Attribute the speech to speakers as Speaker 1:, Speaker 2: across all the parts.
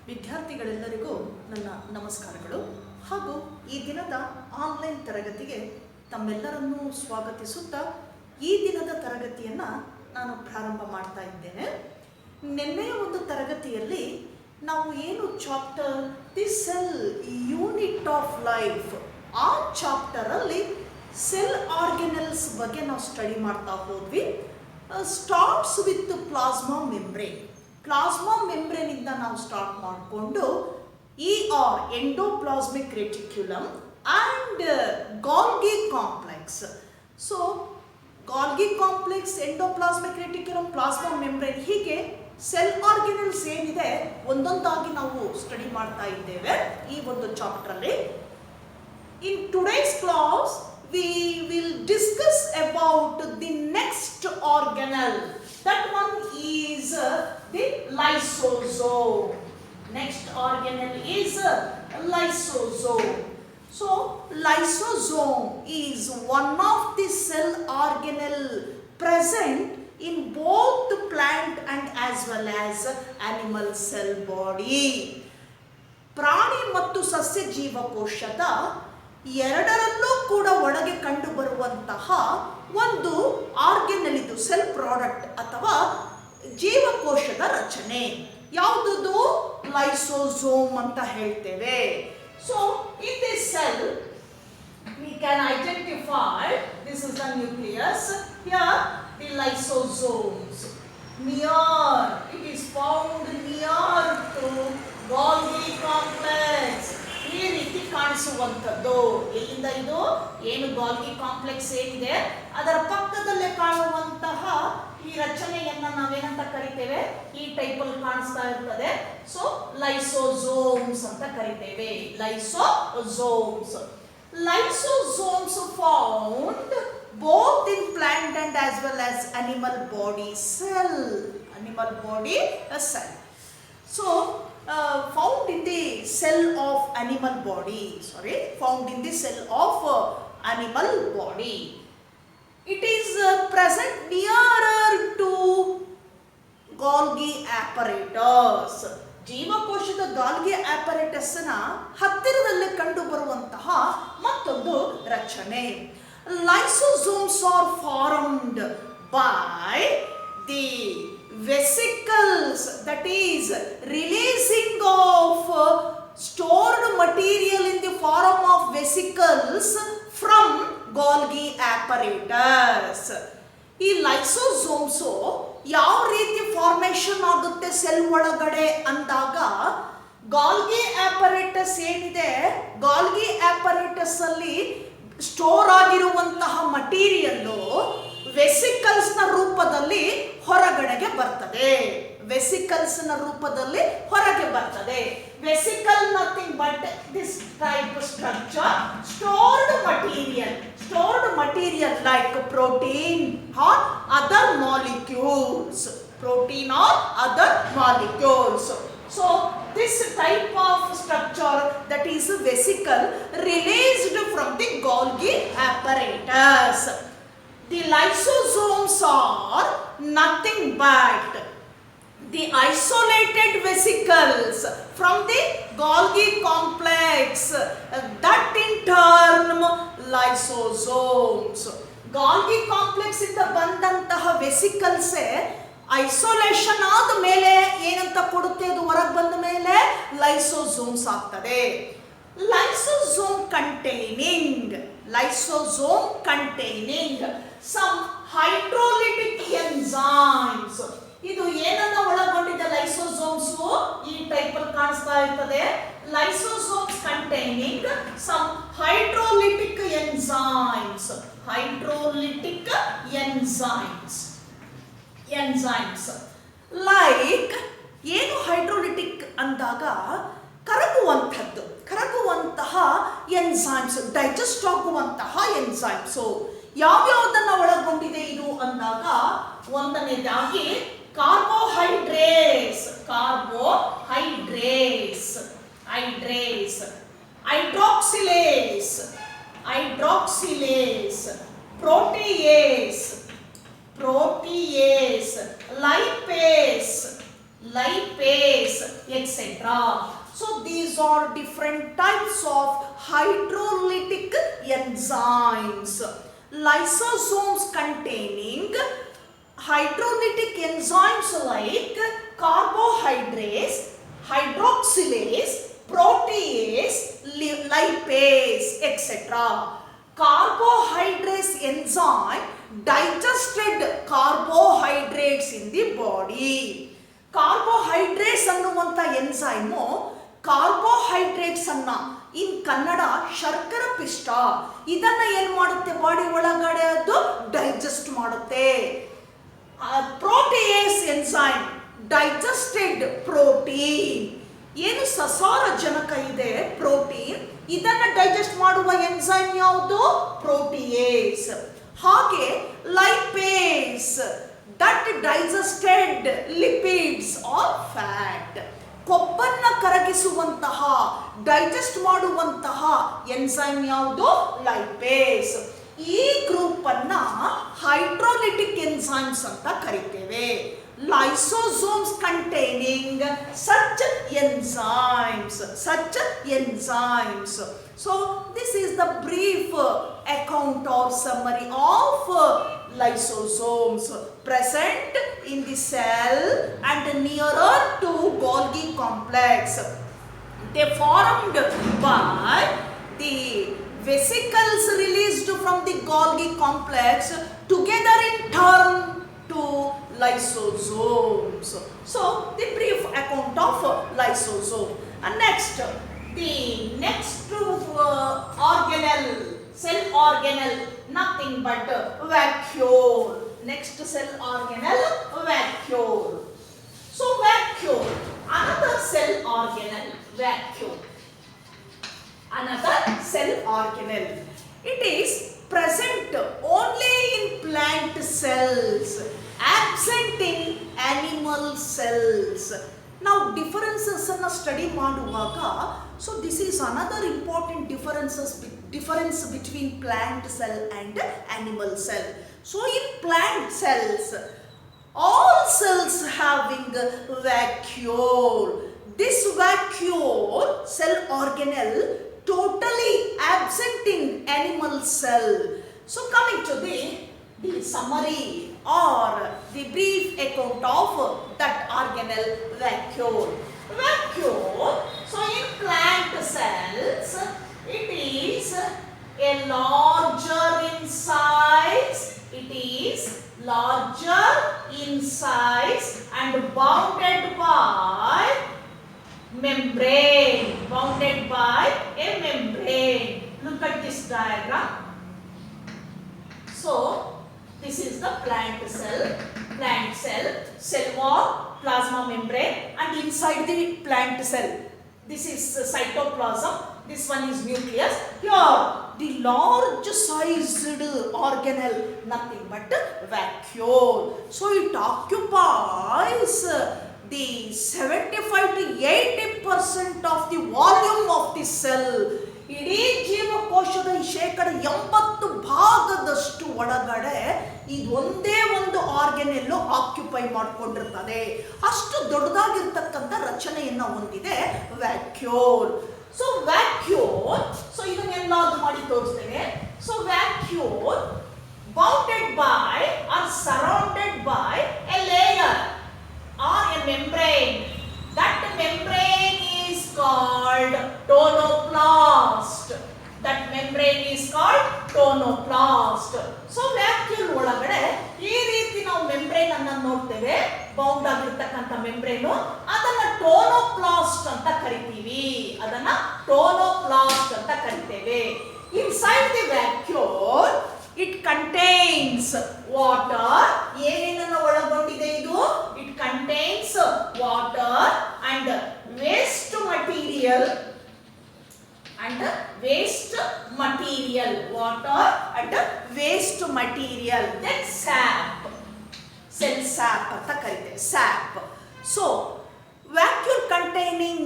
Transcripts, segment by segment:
Speaker 1: ವಿದ್ಯಾರ್ಥಿಗಳೆಲ್ಲರಿಗೂ ನನ್ನ ನಮಸ್ಕಾರಗಳು ಹಾಗೂ ಈ ದಿನದ ಆನ್ಲೈನ್ ತರಗತಿಗೆ ತಮ್ಮೆಲ್ಲರನ್ನೂ ಸ್ವಾಗತಿಸುತ್ತಾ ಈ ದಿನದ ತರಗತಿಯನ್ನು ನಾನು ಪ್ರಾರಂಭ ಮಾಡ್ತಾ ಇದ್ದೇನೆ. ನಿನ್ನೆಯ ಒಂದು ತರಗತಿಯಲ್ಲಿ ನಾವು ಏನು chapter the cell unit of life ಆ ಚಾಪ್ಟರಲ್ಲಿ ಸೆಲ್ ಆರ್ಗನೆಲ್ಸ್ ಬಗ್ಗೆ ನಾವು ಸ್ಟಡಿ ಮಾಡ್ತಾ ಹೋದ್ವಿ. Starts with plasma membrane. Plasma ಮೆಂಬ್ರೇನಿಂದ ನಾವು ಸ್ಟಾರ್ಟ್ ಮಾಡಿಕೊಂಡು endoplasmic reticulum and Golgi complex. So Golgi complex, endoplasmic reticulum, plasma membrane, ಹೀಗೆ ಸೆಲ್ ಆರ್ಗನೆಲ್ಸ್ ಏನಿದೆ ಒಂದೊಂದಾಗಿ ನಾವು ಸ್ಟಡಿ ಮಾಡ್ತಾ ಇದ್ದೇವೆ ಈ ಒಂದು ಚಾಪ್ಟರಲ್ಲಿ. In today's class we will discuss about the next organelle. That one is the lysosome. Next organelle is lysosome. So lysosome is one of the cell organelle present in both plant and as well as animal cell body. ಪ್ರಾಣಿ ಮತ್ತು ಸಸ್ಯ ಜೀವಕೋಶದ ಎರಡರಲ್ಲೂ ಕೂಡ ಒಳಗೆ ಕಂಡು ಬರುವಂತಹ ಒಂದು ಆರ್ಗನೆಲ್, ಇದು ಸೆಲ್ ಪ್ರಾಡಕ್ಟ್ ಅಥವಾ ಜೀವಕೋಶದ ರಚನೆ. ಯಾವುದದು? ಲೈಸೋಸೋಮ್ ಅಂತ ಹೇಳ್ತೇವೆ. So in this cell we can identify this is the nucleus. Here the lysosomes near, it is found near to Golgi complex. ಈ ರೀತಿ ಕಾಣಿಸುವಂಥದ್ದು. ಇಲ್ಲಿಂದ ಇದು ಏನು ಗಾಲ್ಗಿ ಕಾಂಪ್ಲೆಕ್ಸ್ ಏನಿದೆ ಅದರ ಪಕ್ಕದಲ್ಲೇ ಕಾಣುವಂತಹ ಈ ರಚನೆಯನ್ನ ನಾವೇನಂತ ಕರಿತೇವೆ? ಈ ಟೈಪಲ್ಲಿ ಕಾಣಿಸ್ತಾ ಇರ್ತದೆ. ಸೊ ಲೈಸೋಸೋಮ್ಸ್ ಅಂತ ಕರಿತೇವೆ. Lysosomes. Lysosomes found both in plant and as well as animal body cell. Animal body cell. So found in the cell of animal body. Found in the cell of animal body. It is present nearer to Golgi apparatus. ಜೀವಕೋಶದ Golgi ಆಪರೇಟಸ್ ನ ಹತ್ತಿರದಲ್ಲೇ ಕಂಡು ಬರುವಂತಹ ಮತ್ತೊಂದು ರಚನೆ. Lysosomes R formed by the vesicles, that is releasing of stored material in the form of vesicles from Golgi apparatus. ಈ lysosomes ಯಾವ ರೀತಿ ಫಾರ್ಮೇಷನ್ ಆಗುತ್ತೆ ಸೆಲ್ ಒಳಗಡೆ ಅಂದಾಗ, ಗಾಲ್ಗಿ ಆಪರೇಟಸ್ ಏನಿದೆ, ಗಾಲ್ಗಿ ಆಪರೇಟಸ್ ಅಲ್ಲಿ ಸ್ಟೋರ್ ಆಗಿರುವಂತಹ ಮಟೀರಿಯಲ್ಲು ವೆಸಿಕಲ್ಸ್ ನ ರೂಪದಲ್ಲಿ ಹೊರಗಡೆಗೆ ಬರ್ತದೆ. ವೆಸಿಕಲ್ಸ್ ನ ರೂಪದಲ್ಲಿ ಹೊರಗೆ ಬರ್ತದೆ. Vesicle nothing but this type structure, stored material like protein or other molecules. So this type of structure, that is a vesicle, released from the Golgi apparatus. The lysosomes are nothing but the isolated vesicles from the Golgi complex, that in turn lysosomes. Golgi complex ಇಂದ ಬಂದಂತಹ vesicles isolation ಆದ ಮೇಲೆ ಏನಂತ ಕೊಡುತ್ತೆ? ಅದು ಹೊರಗೆ ಬಂದ ಮೇಲೆ ಲೈಸೋಸೋಮ್ಸ್ ಆಗ್ತದೆ. Lysosome containing some hydrolytic enzymes. ಇದು ಏನನ್ನ ಒಳಗೊಂಡಿದೆ ಲೈಸೋಸೋಮ್ಸ್? ಈ ಟೈಪ್ ಅಲ್ಲಿ ಕಾಣಿಸ್ತಾ ಇರ್ತದೆ. Lysosomes containing some hydrolytic enzymes. Like ಏನು ಹೈಡ್ರೋಲಿಟಿಕ್ ಅಂದಾಗ ಕರಗುವಂತಹ ಎನ್ಸೈಮ್ಸ್, ಡೈಜೆಸ್ಟ್ ಆಗುವಂತಹ ಎನ್ಸೈಮ್ಸ್. ಯಾವ್ಯಾವುದನ್ನ ಒಳಗೊಂಡಿದೆ ಇದು ಅಂದಾಗ, ಒಂದನೇದಾಗಿ carbohydrates, hydroxylase, protease, lipase, lipase, etc. So these are different types of hydrolytic enzymes. Lysosomes containing hydrolytic enzymes like carbohydrates, hydroxylase, protease, lipase, etc. Carbohydrates enzyme digested carbohydrates in the body. Carbohydrates ಅನ್ನುವಂಥ enzyme carbohydrates ಅನ್ನ ಇನ್ ಕನ್ನಡ ಶರ್ಕರ ಪಿಷ್ಟ ಇದನ್ನ ಏನ್ ಮಾಡುತ್ತೆ body ಒಳಗಡೆ ಅದು digest ಮಾಡುತ್ತೆ. Protease enzyme digested protein ಏನು ಸಸಾರಜನಕ ಇದೆ ಪ್ರೋಟೀನ್ ಇದನ್ನ ಡೈಜೆಸ್ಟ್ ಮಾಡುವ ಎನ್ಸೈಮ್ ಯಾವುದು ಪ್ರೋಟಿಯೇಸ್. ಹಾಗೆ lipase that digested lipids or fat ಕೊಬ್ಬನ್ನ ಕರಗಿಸುವಂತಹ ಡೈಜೆಸ್ಟ್ ಮಾಡುವಂತಹ ಎನ್ಸೈಮ್ ಯಾವುದು ಲೈಪೇಸ್. ಈ ಗ್ರೂಪ್ ಅನ್ನ ಹೈಡ್ರೋಲಿಟಿಕ್ ಎನ್ಸೈಮ್ಸ್ ಅಂತ ಕರಿತೇವೆ. Lysosomes containing such enzymes. So this is the brief account or summary of lysosomes present in the cell and nearer to Golgi complex. They formed by the vesicles released from the Golgi complex together in turn to lysosomes. So the brief account of lysosome. And next organelle, cell organelle, nothing but vacuole. Next cell organelle, vacuole. So vacuole, another cell organelle, vacuole. Another cell organelle. It is present only in plant cells, absent in animal cells. Now differences ಅನ್ನು study ಮಾಡುವಾಗ so this is another important difference between plant cell and animal cell. So in plant cells all cells having vacuole. This vacuole cell organelle totally absent in animal cell. So coming to the summary or the brief account of that organelle vacuole. So in plant cells it is a larger in size. It is larger in size and bounded by membrane. Bounded by a membrane. Look at this diagram. So this is the plant cell, cell wall, plasma membrane, and inside the plant cell, this is cytoplasm, this one is nucleus. Here the large sized organelle, nothing but vacuole. So it occupies the 75 to 80% of the volume of the cell. ಇಡೀ ಜೀವಕೋಶದ 80% ಭಾಗದಷ್ಟು ಒಳಗಡೆ ಇದೊಂದೇ ಒಂದು ಆರ್ಗನೆಲ್ಲು occupy ಮಾಡಿಕೊಂಡಿರ್ತದೆ. ಅಷ್ಟು ದೊಡ್ಡದಾಗಿರ್ತಕ್ಕಂಥ ರಚನೆಯನ್ನ ಹೊಂದಿದೆ vacuole. So vacuole, so ಇದನ್ನೆಲ್ಲಾದ್ರೂ ಮಾಡಿ ತೋರಿಸ್ತೇನೆ. So vacuole bounded by R surrounded by A layer or a membrane. That membrane is called chloroplast. That membrane is called chloroplast. So vacuole ಒಳಗಡೆ ಈ ರೀತಿ ನಾವು membrane ಅನ್ನು ನೋಡ್ತೇವೆ, ಬೌಂಡ್ ಆಗಿರತಕ್ಕಂತ membrane, ಅದನ್ನ chloroplast ಅಂತ ಕರಿತೀವಿ. ಅದನ್ನ chloroplast ಅಂತ ಕರಿತೇವೆ. Inside the vacuole it contains water. ಏನೇನನ್ನ ಒಳಗೊಂಡಿದೆ ಇದು? It contains water and waste material. Water and waste material. Then sap. Cell sap ಅಂತ ಕರೀತೇವೆ. Sap. So vacuole containing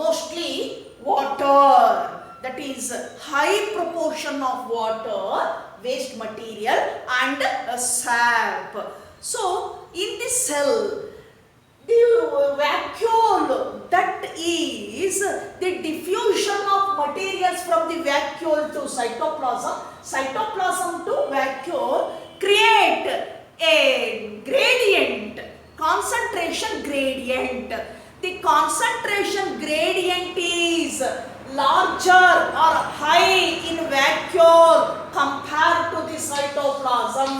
Speaker 1: mostly water. That is high proportion of water, waste material and sap. So in the cell The vacuole, that is the diffusion of materials from the vacuole to cytoplasm. Cytoplasm to vacuole create a gradient, concentration gradient. The concentration gradient is larger or high in vacuole compared to the cytoplasm.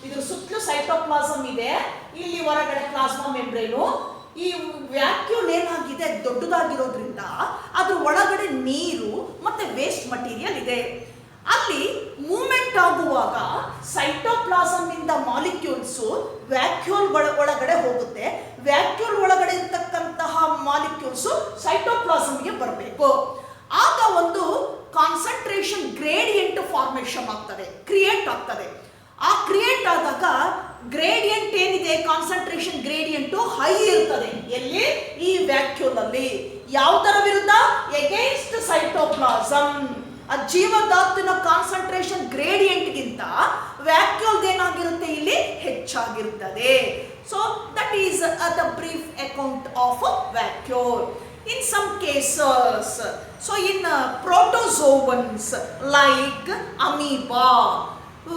Speaker 1: ಇದ್ರ ಸುತ್ತಲೂ cytoplasm ಇದೆ, ಇಲ್ಲಿ ಹೊರಗಡೆ plasma membrane. ಈ vacuole ಏನಾಗಿದೆ ದೊಡ್ಡದಾಗಿರೋದ್ರಿಂದ ಅದ್ರ ಒಳಗಡೆ ನೀರು ಮತ್ತೆ ವೇಸ್ಟ್ ಮಟೀರಿಯಲ್ ಇದೆ. ಅಲ್ಲಿ ಮೂವ್ಮೆಂಟ್ ಆಗುವಾಗ ಸೈಟೋಪ್ಲಾಸಮ್ ಇಂದ ಮಾಲಿಕ್ಯೂಲ್ಸ್ ವ್ಯಾಕ್ಯೂಲ್ ಒಳಗಡೆ ಹೋಗುತ್ತೆ. ವ್ಯಾಕ್ಯೂಲ್ ಒಳಗಡೆ ಇರ್ತಕ್ಕಂತಹ ಮಾಲಿಕ್ಯೂಲ್ಸ್ ಸೈಟೋಪ್ಲಾಸಮ್ಗೆ ಬರಬೇಕು. ಆಗ ಒಂದು ಕಾನ್ಸಂಟ್ರೇಷನ್ ಗ್ರೇಡಿಯಂಟ್ ಫಾರ್ಮೇಷನ್ ಆಗ್ತದೆ, ಕ್ರಿಯೇಟ್ ಆಗ್ತದೆ. ಆ ಕ್ರಿಯೇಟ್ ಆದಾಗ ಗ್ರೇಡಿಯಂಟ್ ಏನಿದೆ, ಕಾನ್ಸಂಟ್ರೇಷನ್ ಗ್ರೇಡಿಯಂಟ್ ಹೈ ಇರ್ತದೆ. ಎಲ್ಲಿ? ಈ ವ್ಯಾಕ್ಯೂಲ್ ಅಲ್ಲಿ. ಯಾವುದರ ವಿರುದ್ಧ? Against cytoplasm. ಆ ಜೀವಧಾತುವಿನ ಕಾನ್ಸಂಟ್ರೇಷನ್ ಗ್ರೇಡಿಯಂಟ್ಗಿಂತ ವ್ಯಾಕ್ಯೂಲ್ ಏನಾಗಿರುತ್ತೆ ಇಲ್ಲಿ ಹೆಚ್ಚಾಗಿರುತ್ತದೆ. So that is the brief account of vacuole. In some cases, so in protozoans like amoeba,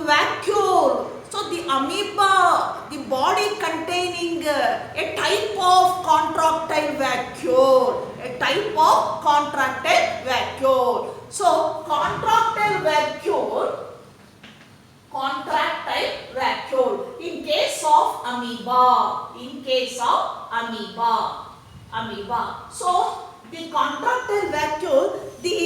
Speaker 1: vacuole. So the amoeba, the body containing a type of contractile vacuole, a type of contractile vacuole. So contractile vacuole in case of amoeba, so the contractile vacuole, the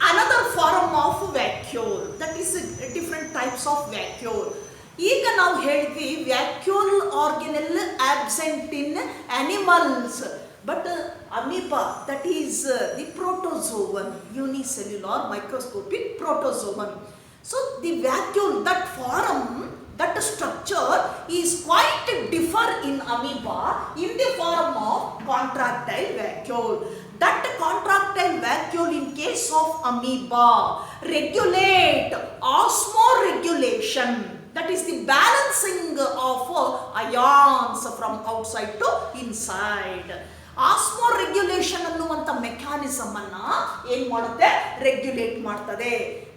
Speaker 1: another form of vacuole, that is different types of vacuole. ಈಗ ನಾವು ಹೇಳಿದ್ವಿ vacuole organelle absent in animals, but amoeba that is the protozoan, unicellular microscopic protozoan. So the vacuole, that form, that structure is quite differ in amoeba in the form of contractile vacuole. That contractile vacuole in case of amoeba regulate osmoregulation, that is the balancing of ions from outside to inside. ಆಸ್ಮೋರೆಗ್ಯುಲೇಷನ್ ಅನ್ನುವಂಥ mechanism ಅನ್ನ ಏನ್ ಮಾಡುತ್ತೆ? Regulate ಮಾಡ್ತದೆ.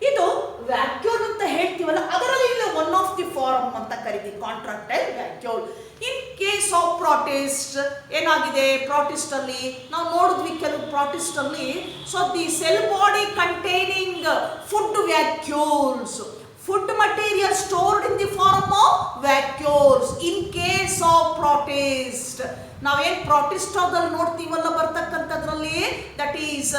Speaker 1: ಇದು vacuole ಅಂತ ಹೇಳ್ತೀವಲ್ಲ, ಅದರಲ್ಲಿ one of the form ಅಂತ ಕರಿತೀವಿ, contractile vacuole. In case of protist ಏನಾಗಿದೆ? ಪ್ರಾಟಿಸ್ಟ್ ಅಲ್ಲಿ ನಾವು ನೋಡಿದ್ವಿ ಕೆಲವು ಪ್ರಾಟಿಸ್ಟ್ ಅಲ್ಲಿ, so the cell body containing food vacuoles, food material stored in the form of vacuoles in case of protist. ನಾವೇನು ಪ್ರೊಟಿಸ್ಟಾದಲ್ಲಿ ನೋಡ್ತೀವಲ್ಲ ಬರ್ತಕ್ಕಂಥದ್ರಲ್ಲಿ, ದಟ್ ಈಸ್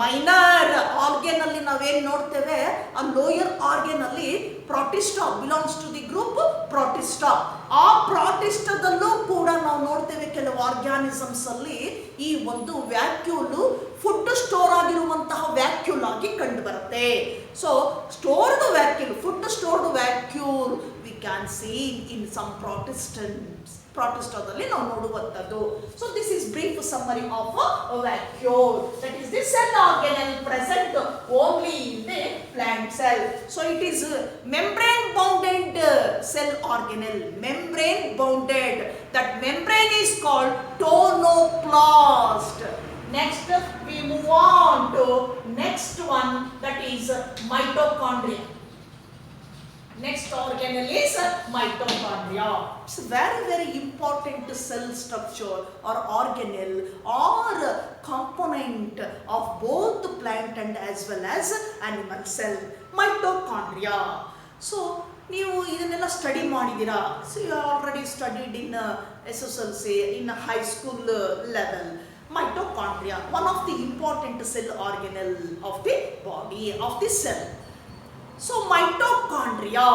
Speaker 1: ಮೈನರ್ ಆರ್ಗನ್ ಅಲ್ಲಿ ನಾವೇನು ನೋಡ್ತೇವೆ, ಆ ಲೋಯರ್ ಆರ್ಗನ್ ಅಲ್ಲಿ protista belongs to the group protista. ಆ ಪ್ರೊಟಿಸ್ಟಾದಲ್ಲೂ ಕೂಡ ನಾವು ನೋಡ್ತೇವೆ ಕೆಲವು ಆರ್ಗ್ಯಾನಿಸಮ್ಸ್ ಅಲ್ಲಿ ಈ ಒಂದು ವ್ಯಾಕ್ಯೂಲು ಫುಡ್ ಸ್ಟೋರ್ ಆಗಿರುವಂತಹ ವ್ಯಾಕ್ಯೂಲ್ ಆಗಿ ಕಂಡು ಬರುತ್ತೆ. So stored vacuole, food stored vacuole we can see in some ಪ್ರೊಟಿಸ್ಟಾದಲ್ಲಿ ನಾವು ನೋಡುವಂಥದ್ದು. So this is brief summary of vacuole, that is the cell organelle present only in the plant cell. So it is membrane bounded cell organelle, membrane bounded. That membrane is called chloroplast. Next we move on to next one, that is mitochondria. Next organelle is mitochondria. It's very very important cell structure or organelle or component of both the plant and as well as animal cell. Mitochondria. So ನೀವು ಇದನ್ನೆಲ್ಲ study ಮಾಡಿದ್ದೀರಾ. So you already studied in SSLC, in high school level. Mitochondria, one of the important cell organelle of the body of the cell. So mitochondria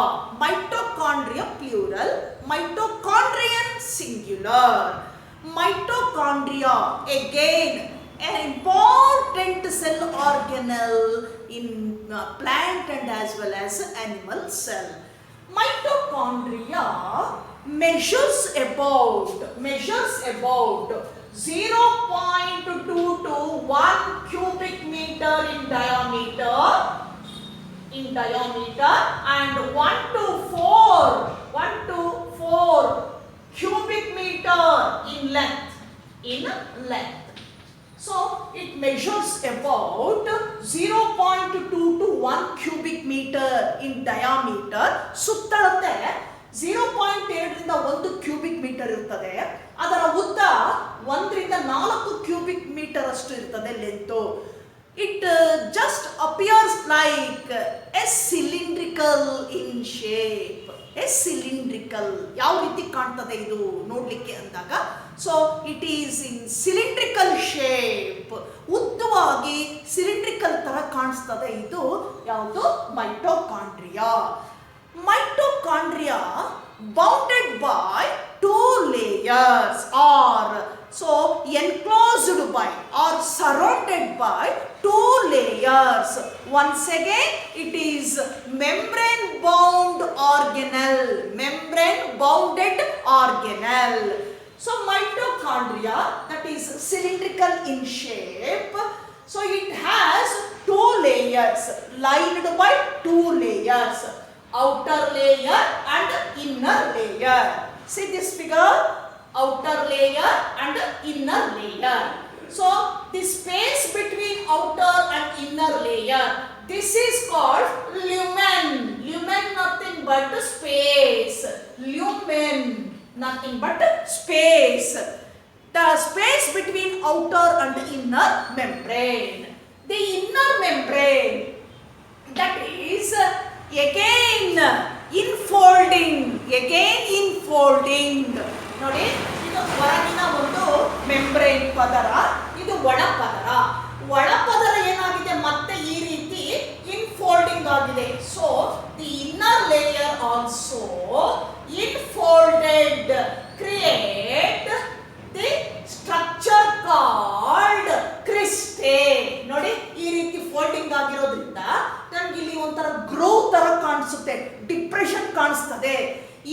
Speaker 1: plural, mitochondrion singular. Mitochondria again an important cell organelle in plant and as well as animal cell. Mitochondria measures about 0.2 to 1 cubic meter in diameter and 1 to 4 cubic meter in length. in length. So it measures about 0.2 to 1 cubic meter in diameter. ಸುತ್ತಳತೆ 0.2ರಿಂದ 1 cubic metre ಇರ್ತದೆ. ಅದರ ಉದ್ದ 1ರಿಂದ 4 cubic metre ಅಷ್ಟು ಇರ್ತದೆ length. It just appears like a cylindrical in shape. A cylindrical. ಯಾವ ರೀತಿ ಕಾಣ್ತದೆ ಇದು ನೋಡ್ಲಿಕ್ಕೆ ಅಂದಾಗ, so it is in cylindrical shape. ಉದ್ದವಾಗಿ ಸಿಲಿಂಡ್ರಿಕಲ್ ತರ ಕಾಣಿಸ್ತದೆ. ಇದು ಯಾವುದು? Mitochondria. Mitochondria bounded by 2 layers or so enclosed by or surrounded by 2 layers. Once again it is membrane bound organelle, membrane bounded organelle. So mitochondria, that is cylindrical in shape, so it has 2 layers lined by 2 layers, outer layer and inner layer. See this figure, outer layer and inner layer. So the space between outer and inner layer, this is called lumen. Lumen nothing but space. Lumen nothing but space. The space between outer and inner membrane. The inner membrane, that is again infolding. ನೋಡಿ, ಇದು ಹೊರಗಿನ ಒಂದು membrane ಪದರ, ಇದು ಒಳಪದರ. ಒಳಪದರ ಏನಾಗಿದೆ ಮತ್ತೆ ಈ ರೀತಿ ಇನ್ಫೋಲ್ಡಿಂಗ್ ಆಗಿದೆ. So the inner layer also infolded create the structure called cristae. ನೋಡಿ, ಈ ರೀತಿ ಫೋಲ್ಡಿಂಗ್ ಆಗಿರೋದ್ರಿಂದ ನಮ್ಗೆ ಇಲ್ಲಿ ಒಂಥರ ಗ್ರೋ ತರ ಕಾಣಿಸುತ್ತೆ, ಡಿಪ್ರೆಷನ್ ಕಾಣಿಸ್ತದೆ.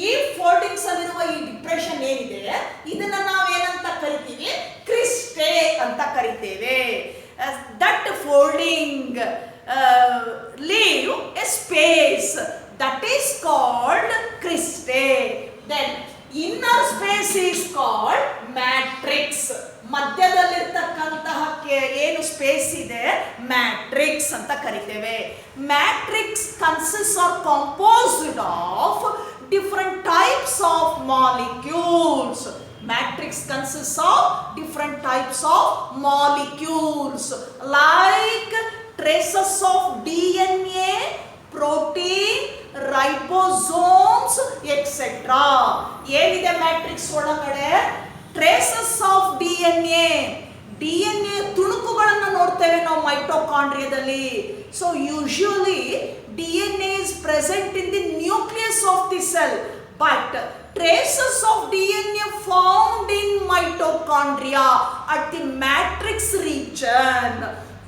Speaker 1: ಈ ಫೋಲ್ಡಿಂಗ್ಸ್ ಅಲ್ಲಿರುವ ಈ ಡಿಪ್ರೆಷನ್ ಏನಿದೆ, ಇದನ್ನ ನಾವೇನಂತ ಕರಿತೀವಿ? ಕ್ರಿಸ್ಟೆ ಅಂತ ಕರಿತೇವೆ. That folding leave a space, that is called cristae. Then inner space is called matrix. ಮಧ್ಯದಲ್ಲಿರ್ತಕ್ಕಂತಹ ಏನು ಸ್ಪೇಸ್ ಇದೆ, ಮ್ಯಾಟ್ರಿಕ್ಸ್ ಅಂತ ಕರಿತೇವೆ. Matrix consist or composed of different types of molecules. Matrix consists of different types of molecules like traces of DNA, protein, ribosomes, etc. ಏನಿದೆ matrix ಒಳಗಡೆ? Traces of DNA ತುಣುಕುಗಳನ್ನು ನೋಡ್ತೇವೆ ನಾವು ಮೈಟೋಕಾಂಡ್ರಿಯಾದಲ್ಲಿ. So usually DNA is present in the nucleus of the cell, but traces of DNA found in mitochondria at the matrix region.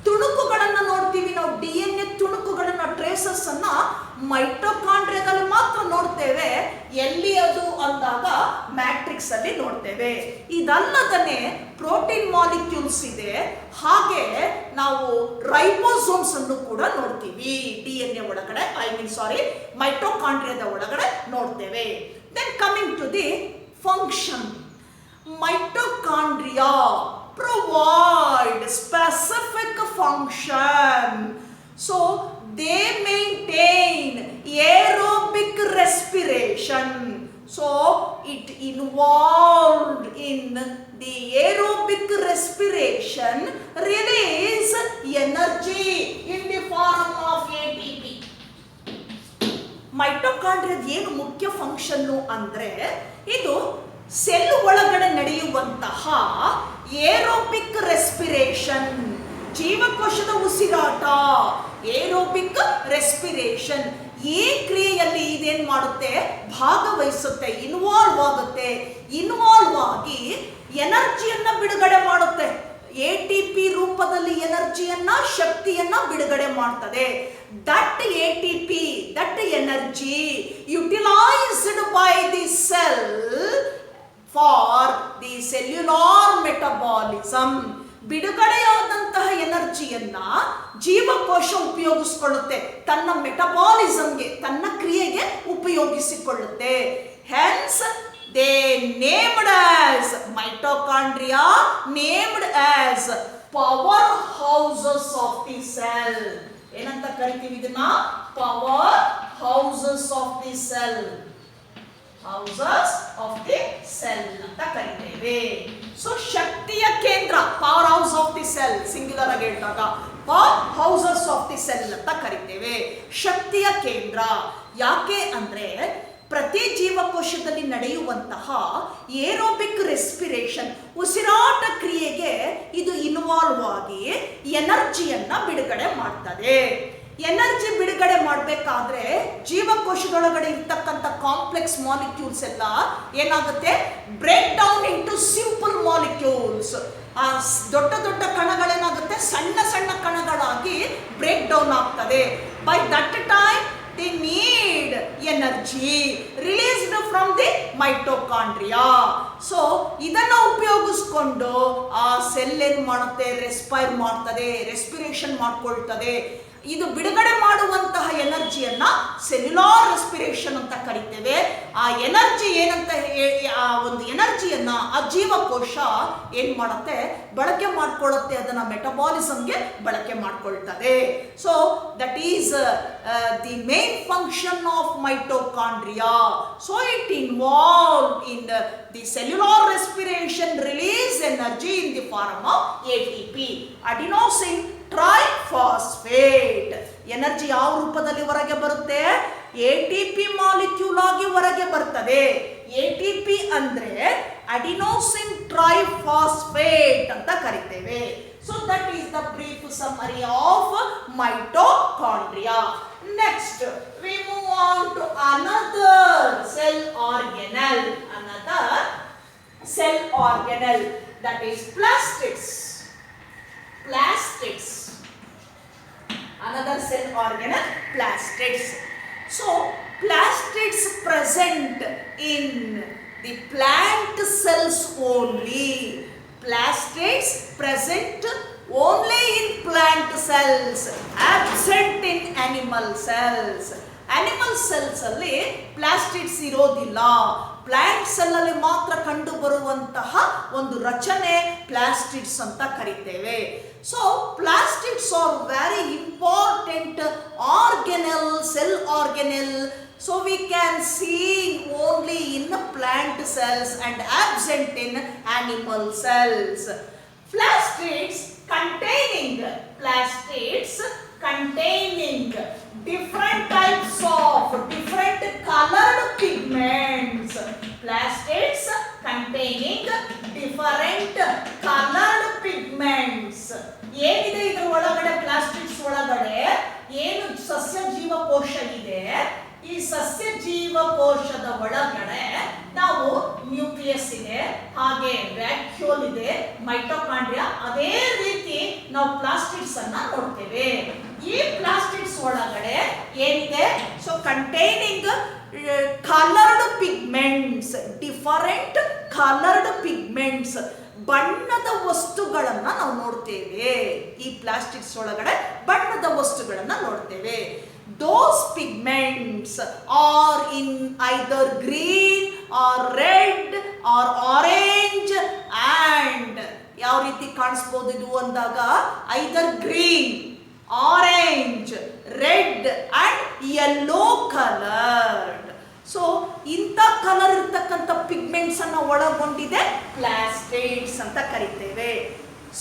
Speaker 1: ತುಣುಕುಗಳನ್ನು ನೋಡ್ತೀವಿ ನಾವು, DNA ತುಣುಕುಗಳನ್ನ, traces ಅನ್ನ ಮೈಟೋಕಾಂಡ್ರಿಯಾದಲ್ಲಿ ಮಾತ್ರ ನೋಡ್ತೇವೆ. ಎಲ್ಲಿ ಅದು ಅಂದಾಗ ಮ್ಯಾಟ್ರಿಕ್ಸ್ ಅಲ್ಲಿ ನೋಡ್ತೇವೆ. ಇದಲ್ಲದನೆ ಪ್ರೋಟೀನ್ ಮಾಲಿಕ್ಯೂಲ್ಸ್ ಇದೆ, ಹಾಗೆ ನಾವು ರೈಬೋಸೋಮ್ಸ್ ಅನ್ನು ಕೂಡ ನೋಡ್ತೀವಿ DNA ಒಳಗಡೆ, ಮೈಟೋಕಾಂಡ್ರಿಯಾದ ಒಳಗಡೆ ನೋಡ್ತೇವೆ. Then coming to the function, mitochondria provide specific function. So they maintain aerobic respiration. So it involved in the aerobic respiration release energy in the form of ATP. ಮೈಟೋಕಾಂಡ್ರಿಯಾದ ಏನು ಮುಖ್ಯ ಫಂಕ್ಷನ್ನು ಅಂದ್ರೆ, ಇದು ಸೆಲ್ ಒಳಗಡೆ ನಡೆಯುವಂತಹ ಏರೋಬಿಕ್ ರೆಸ್ಪಿರೇಷನ್, ಜೀವಕೋಶದ ಉಸಿರಾಟ, aerobic respiration. ಈ ಕ್ರಿಯೆಯಲ್ಲಿ ಇದೇನ್ ಮಾಡುತ್ತೆ? ಭಾಗವಹಿಸುತ್ತೆ, ಇನ್ವಾಲ್ವ್ ಆಗುತ್ತೆ. ಇನ್ವಾಲ್ವ್ ಆಗಿ ಎನರ್ಜಿಯನ್ನ ಬಿಡುಗಡೆ ಮಾಡುತ್ತೆ. ATP ರೂಪದಲ್ಲಿ ಎನರ್ಜಿಯನ್ನ, ಶಕ್ತಿಯನ್ನ ಬಿಡುಗಡೆ ಮಾಡ್ತದೆ. That ATP, that energy utilised by the cell for the cellular metabolism. ಬಿಡುಗಡೆಯಾದಂತಹ ಎನರ್ಜಿಯನ್ನ ಜೀವಕೋಶ ಉಪಯೋಗಿಸಿಕೊಳ್ಳುತ್ತೆ, ತನ್ನ ಮೆಟಬಾಲಿಸಮ್ಗೆ, ತನ್ನ ಕ್ರಿಯೆಗೆ ಉಪಯೋಗಿಸಿಕೊಳ್ಳುತ್ತೆ. Hence they named as Mitochondria named as powerhouses of the cell. ಏನಂತ ಕರಿತೀವಿ ಇದನ್ನ? Power houses of the cell. Houses of the cell ಅಂತ ಕರಿತೇವೆ. ಸೊ ಶಕ್ತಿಯ ಕೇಂದ್ರ, power house of the cell singular ಆಗಿ ಹೇಳಿದಾಗ power houses of the cell ಅಂತ ಕರಿತೇವೆ. ಶಕ್ತಿಯ ಕೇಂದ್ರ ಯಾಕೆ ಅಂದ್ರೆ ಪ್ರತಿ ಜೀವಕೋಶದಲ್ಲಿ ನಡೆಯುವಂತಹ ಏರೋಬಿಕ್ ರೆಸ್ಪಿರೇಷನ್, ಉಸಿರಾಟ ಕ್ರಿಯೆಗೆ ಇದು ಇನ್ವಾಲ್ವ್ ಆಗಿ ಎನರ್ಜಿಯನ್ನ ಬಿಡುಗಡೆ ಮಾಡ್ತದೆ. ಎನರ್ಜಿ ಬಿಡುಗಡೆ ಮಾಡಬೇಕಾದ್ರೆ ಜೀವಕೋಶದೊಳಗಡೆ ಇರ್ತಕ್ಕಂಥ ಕಾಂಪ್ಲೆಕ್ಸ್ ಮಾಲಿಕ್ಯೂಲ್ಸ್ ಎಲ್ಲ ಏನಾಗುತ್ತೆ? Break down into simple molecules. ಆ ದೊಡ್ಡ ದೊಡ್ಡ ಕಣಗಳೇನಾಗುತ್ತೆ? ಸಣ್ಣ ಸಣ್ಣ ಕಣಗಳಾಗಿ ಬ್ರೇಕ್ ಡೌನ್ ಆಗ್ತದೆ. By that time they need energy released from the mitochondria. So ಇದನ್ನ ಉಪಯೋಗಿಸ್ಕೊಂಡು ಆ ಸೆಲ್ ಏನ್ ಮಾಡುತ್ತೆ? ರೆಸ್ಪೈರ್ ಮಾಡ್ತದೆ, ರೆಸ್ಪಿರೇಷನ್ ಮಾಡ್ಕೊಳ್ತದೆ. ಇದು ಬಿಡುಗಡೆ ಮಾಡುವಂತಹ ಎನರ್ಜಿಯನ್ನ ಸೆಲ್ಯುಲಾರ್ ರೆಸ್ಪಿರೇಷನ್ ಅಂತ ಕರಿತೇವೆ. ಆ ಎನರ್ಜಿ ಏನಂತ ಆ ಒಂದು ಎನರ್ಜಿಯನ್ನ ಆ ಜೀವಕೋಶ ಏನ್ ಮಾಡುತ್ತೆ? ಬಳಕೆ ಮಾಡ್ಕೊಳ್ಳುತ್ತೆ, ಅದನ್ನ ಮೆಟಬಾಲಿಸಮ್ಗೆ ಬಳಕೆ ಮಾಡ್ಕೊಳ್ತದೆ. So that is the main function of mitochondria. So it involve in the cellular respiration, release energy in the form of ATP, adenosine triphosphate. Energy ಯಾವ ರೂಪದಲ್ಲಿ ಹೊರಗೆ ಬರುತ್ತೆ? ATP ಮಾಲಿಕ್ಯೂಲ್ ಆಗಿ ಹೊರಗೆ ಬರ್ತದೆ. ATP ಅಂದ್ರೆ ಅಡಿನೋಸಿನ್ ಟ್ರೈಫಾಸ್ಫೇಟ್ ಅಂತ ಕರಿತೇವೆ. So that is the brief summary of mitochondria. Next we move on to another cell organelle, that is plastids. Another cell organelle, plastids. So plastids present in the plant cells only. Plastids present only in plant cells, absent in animal cells. Animal cells ಅಲ್ಲಿ plastids ಇರೋದಿಲ್ಲ. Plant cell ಅಲ್ಲಿ ಮಾತ್ರ ಕಂಡು ಬರುವಂತಹ ಒಂದು ರಚನೆ plastids ಅಂತ ಕರಿತೇವೆ. So plastids are very important organelle, cell organelle. So we can see only in the plant cells and absent in animal cells. Plastids containing different types of different colored pigments. Plastids containing different colored pigments. ಏನಿದೆ ಇದರ ಒಳಗಡೆ? Plastids ಒಳಗಡೆ ಏನು ಸಸ್ಯ ಜೀವಕೋಶ ಇದೆ, ಈ ಸಸ್ಯ ಜೀವಕೋಶದ ಒಳಗಡೆ ನಾವು ನ್ಯೂಕ್ಲಿಯಸ್ ಇದೆ, ಹಾಗೆ ವ್ಯಾಕ್ಯೂಲ್ ಇದೆ, ಮೈಟೋಕಾಂಡ್ರಿಯಾ. ಅದೇ ರೀತಿ ನಾವು ಪ್ಲಾಸ್ಟಿಡ್ಸ್ ಅನ್ನ ನೋಡ್ತೇವೆ. ಈ ಪ್ಲಾಸ್ಟಿಡ್ಸ್ ಒಳಗಡೆ ಏನಿದೆ? So containing coloured pigments, different coloured pigments, ಬಣ್ಣದ ವಸ್ತುಗಳನ್ನ ನಾವು ನೋಡ್ತೇವೆ. ಈ ಪ್ಲಾಸ್ಟಿಡ್ಸ್ ಒಳಗಡೆ ಬಣ್ಣದ ವಸ್ತುಗಳನ್ನ ನೋಡ್ತೇವೆ. Those pigments are in either green or red or orange, and ಯಾವ ರೀತಿ ಕಾಣಿಸ್ಬೋದು ಇದು ಅಂದಾಗ? either green, orange, red and yellow colored. So ಇಂಥ ಕಲರ್ ಇರ್ತಕ್ಕಂಥ ಪಿಗ್ಮೆಂಟ್ಸ್ ಅನ್ನ ಒಳಗೊಂಡಿದೆ ಪ್ಲಾಸ್ಟಿಡ್ಸ್ ಅಂತ ಕರಿತೇವೆ.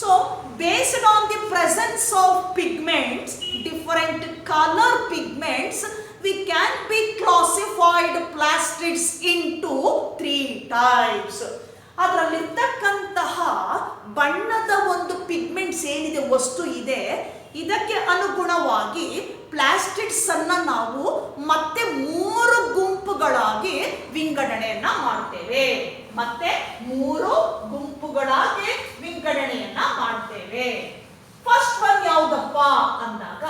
Speaker 1: So based on the presence of pigments, different color pigments, we can be classified plastids into 3 types. ಅದರಲ್ಲಿರ್ತಕ್ಕಂತಹ ಬಣ್ಣದ ಒಂದು ಪಿಗ್ಮೆಂಟ್ಸ್ ಏನಿದೆ, ವಸ್ತು ಇದೆ, ಇದಕ್ಕೆ ಅನುಗುಣವಾಗಿ ಪ್ಲಾಸ್ಟಿಡ್ಸ್ ಅನ್ನ ನಾವು ಮತ್ತೆ 3 ಗುಂಪುಗಳಾಗಿ ವಿಂಗಡಣೆಯನ್ನ ಮಾಡ್ತೇವೆ. ಫಸ್ಟ್ ಒನ್ ಯಾವುದಪ್ಪ ಅಂದಾಗ,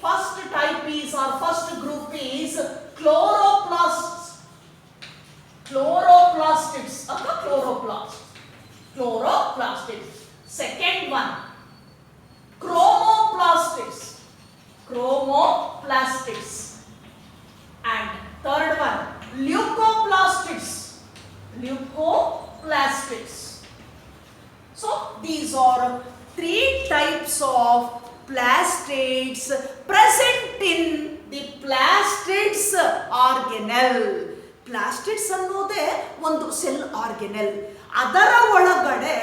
Speaker 1: first type is or first group is chloroplastids ಅಥವಾ chloroplastids. Second one chromoplastids, and third one leucoplastids. chloroplastids. So these are three types of plastids present in the plastids organelle. Plastids ಅನ್ನೋದೇ ಒಂದು cell ಆರ್ಗೆನೆಲ್. ಅದರ ಒಳಗಡೆ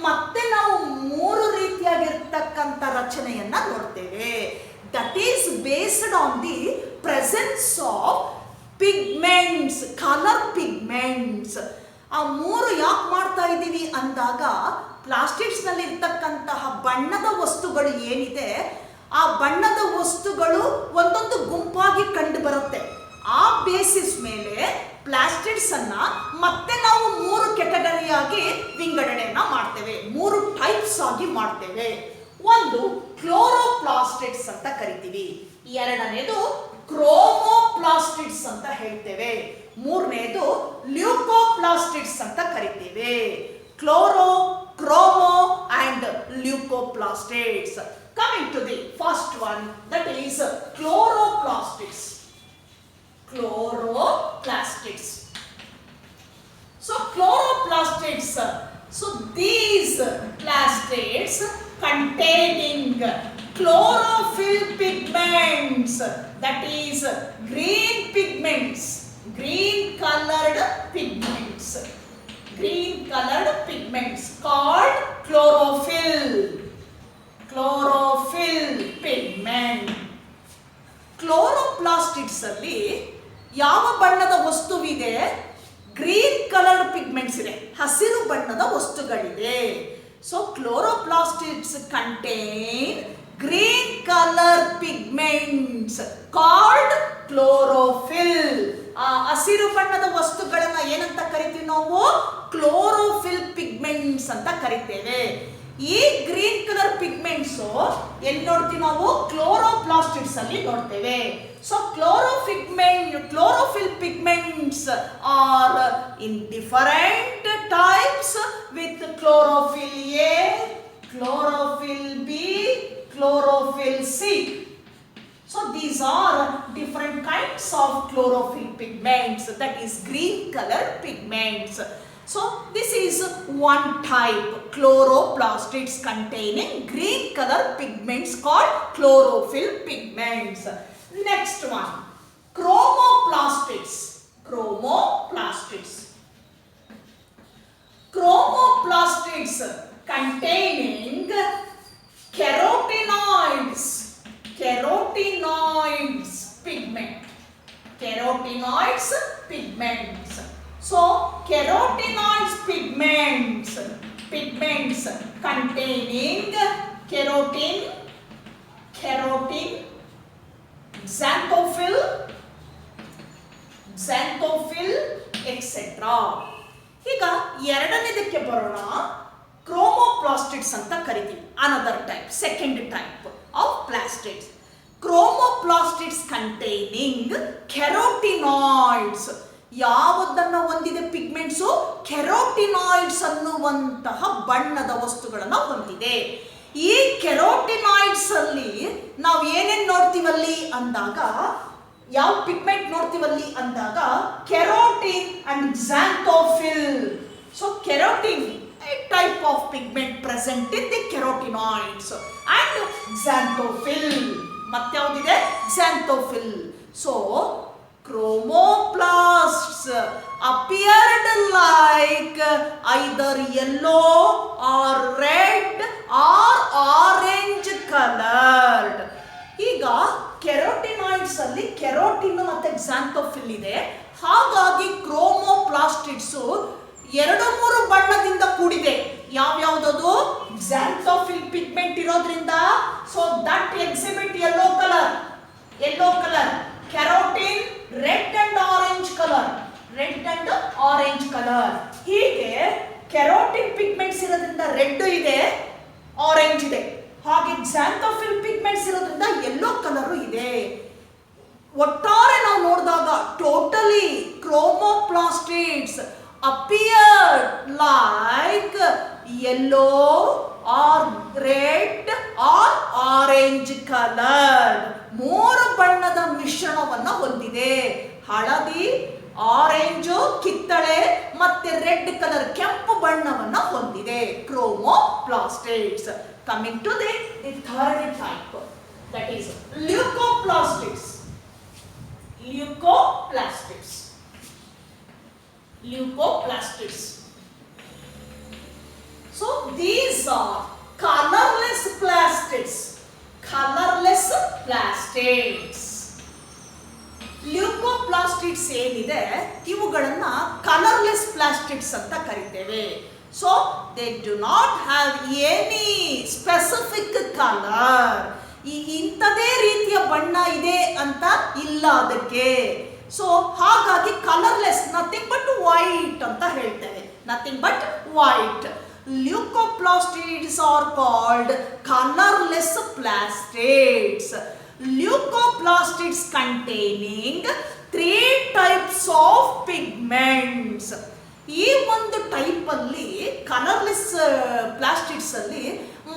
Speaker 1: ಮತ್ತೆ ನಾವು ಮೂರು ರೀತಿಯಾಗಿರ್ತಕ್ಕಂಥ ರಚನೆಯನ್ನ ನೋಡ್ತೇವೆ. That is based on the presence of pigments, colour pigments. ಆ ಮೂರು ಯಾಕೆ ಮಾಡ್ತಾ ಇದ್ದೀವಿ ಅಂದಾಗ ಪ್ಲಾಸ್ಟಿಡ್ಸ್ ನಲ್ಲಿ ಇರ್ತಕ್ಕಂತಹ ಬಣ್ಣದ ವಸ್ತುಗಳು ಏನಿದೆ, ಆ ಬಣ್ಣದ ವಸ್ತುಗಳು ಒಂದೊಂದು ಗುಂಪಾಗಿ ಕಂಡು ಬರುತ್ತೆ. ಆ ಬೇಸಿಸ್ ಮೇಲೆ ಪ್ಲಾಸ್ಟಿಡ್ಸ್ ಅನ್ನ ಮತ್ತೆ ನಾವು ಮೂರು ಕೆಟಗರಿಯಾಗಿ ವಿಂಗಡಣೆಯನ್ನ ಮಾಡ್ತೇವೆ, ಮೂರು ಟೈಪ್ಸ್ ಆಗಿ ಮಾಡ್ತೇವೆ. ಒಂದು ಕ್ಲೋರೋಪ್ಲಾಸ್ಟಿಡ್ಸ್ ಅಂತ ಕರಿತೀವಿ, ಎರಡನೇದು ಕ್ರೋಮೋಪ್ಲಾಸ್ಟಿಡ್ಸ್ ಅಂತ ಹೇಳ್ತೇವೆ, ಮೂರನೇದು ಲ್ಯೂಕೋಪ್ಲಾಸ್ಟಿಡ್ಸ್ ಅಂತ ಕರಿತೇವೆ. Chloro, chromo and leucoplastids. Coming to the first one, that is chloroplastids. Chloroplastids. So chloroplastids, so these plastids containing chlorophyll pigments, that is green pigments, green colored pigments called chlorophyll pigment. ಕ್ಲೋರೋಪ್ಲಾಸ್ಟಿಡ್ಸ್ ಅಲ್ಲಿ ಯಾವ ಬಣ್ಣದ ವಸ್ತುವಿದೆ? Green coloured pigments ಇದೆ, ಹಸಿರು ಬಣ್ಣದ ವಸ್ತುಗಳಿದೆ. So chloroplastids contain green colour pigments called chlorophyll. ಆ ಹಸಿರು ಬಣ್ಣದ ವಸ್ತುಗಳನ್ನ ಏನಂತ ಕರಿತೀವಿ ನಾವು? ಕ್ಲೋರೋಫಿಲ್ ಪಿಗ್ಮೆಂಟ್ಸ್ ಅಂತ ಕರಿತೇವೆ. ಈ ಗ್ರೀನ್ ಕಲರ್ ಪಿಗ್ಮೆಂಟ್ಸ್ ಎಲ್ಲಿ ನೋಡ್ತೀವಿ ನಾವು? ಕ್ಲೋರೋಪ್ಲಾಸ್ಟಿಡ್ಸ್ ಅಲ್ಲಿ ನೋಡ್ತೇವೆ. So chlorophyll pigments R in different types with chlorophyll A, chlorophyll B, chlorophyll C. So these are different kinds of chlorophyll pigments, that is green color pigments. So this is one type, chloroplastids containing green color pigments called chlorophyll pigments. Next one, chromoplastids. Chromoplastids containing carotenoids pigments. So carotenoids pigments containing keratin, xanthophyll, etc. ಈಗ ಎರಡನೇದಕ್ಕೆ ಬರೋಣ. Chromoplastids ಅಂತ ಕರಿತೀವಿ, another type, second type of plastids. Chromoplastids containing carotenoids. ಯಾವುದನ್ನ ಹೊಂದಿದೆ ಪಿಗ್ಮೆಂಟ್ಸು? Carotenoids ಅನ್ನುವಂತಹ ಬಣ್ಣದ ವಸ್ತುಗಳನ್ನು ಹೊಂದಿದೆ. ಈ ಕೆರೋಟಿನಾಯ್ಡ್ಸ್ ಅಲ್ಲಿ ನಾವು ಏನೇನ್ ನೋಡ್ತೀವಲ್ಲಿ ಅಂದಾಗ, ಯಾವ ಪಿಗ್ಮೆಂಟ್ ನೋಡ್ತೀವಲ್ಲಿ ಅಂದಾಗ carotene and xanthophyll. So carotene a type of pigment present in the carotenoids and xanthophyll. ಮತ್ತೆ ಯಾವುದಿದೆ? xanthophyll. So chromoplasts appeared like either yellow or red or orange colored. ಈಗ ಕೆರೋಟಿನಾಯ್ಡ್ಸ್ ಅಲ್ಲಿ ಕೆರೋಟಿನ್ ಮತ್ತೆ xanthophyll ಇದೆ. ಹಾಗಾಗಿ ಕ್ರೋಮೋಪ್ಲಾಸ್ಟಿಡ್ಸ್ ಎರಡು ಮೂರು ಬಣ್ಣದಿಂದ ಕೂಡಿದೆ. ಯಾವ್ಯಾವ್ದದು? xanthophyll pigment ಇರೋದ್ರಿಂದ, so that exhibit yellow colour, carotene red and orange colour. ಹೀಗೆ ಕೆರೋಟಿನ್ ಪಿಗ್ಮೆಂಟ್ಸ್ ಇರೋದ್ರಿಂದ ರೆಡ್ ಇದೆ, ಆರೆಂಜ್ ಇದೆ. ಹಾಗೆ xanthophyll ಪಿಗ್ಮೆಂಟ್ಸ್ ಇರೋದ್ರಿಂದ ಯೆಲ್ಲೋ ಕಲರ್ ಇದೆ. ಒಟ್ಟಾರೆ ನಾವು ನೋಡಿದಾಗ totally ಕ್ರೋಮೋಪ್ಲಾಸ್ಟಿಡ್ಸ್ appeared like yellow or red or orange colored. ಮೂರು ಬಣ್ಣದ ಮಿಶ್ರಣವನ್ನು ಹೊಂದಿದೆ. ಹಳದಿ, ಆರೆಂಜ್ ಕಿತ್ತಳೆ ಮತ್ತೆ ರೆಡ್ ಕಲರ್ ಕೆಂಪು ಬಣ್ಣವನ್ನ ಹೊಂದಿದೆ. Chromoplastids. Coming to the third type, that is leucoplastids. Leucoplastids. So these are colorless plastids. Leucoplastids ಏನಿದೆ ಇವುಗಳನ್ನ ಕಲರ್ಲೆಸ್ ಪ್ಲಾಸ್ಟಿಡ್ಸ್ ಅಂತ ಕರಿತೇವೆ. So they do not have any specific colour. ಇಂಥದೇ ರೀತಿಯ ಬಣ್ಣ ಇದೆ ಅಂತ ಇಲ್ಲ ಅದಕ್ಕೆ. ಸೊ ಹಾಗಾಗಿ ಕಲರ್ಲೆಸ್, ನಥಿಂಗ್ ಬಟ್ ವೈಟ್ ಅಂತ ಹೇಳ್ತೇವೆ. Nothing but white. Leucoplastids are called colorless plastids. Leucoplastids containing 3 types of pigments. ಈ ಒಂದು ಟೈಪ್ ಅಲ್ಲಿ ಕಲರ್ಲೆಸ್ ಪ್ಲಾಸ್ಟಿಡ್ಸ್ ಅಲ್ಲಿ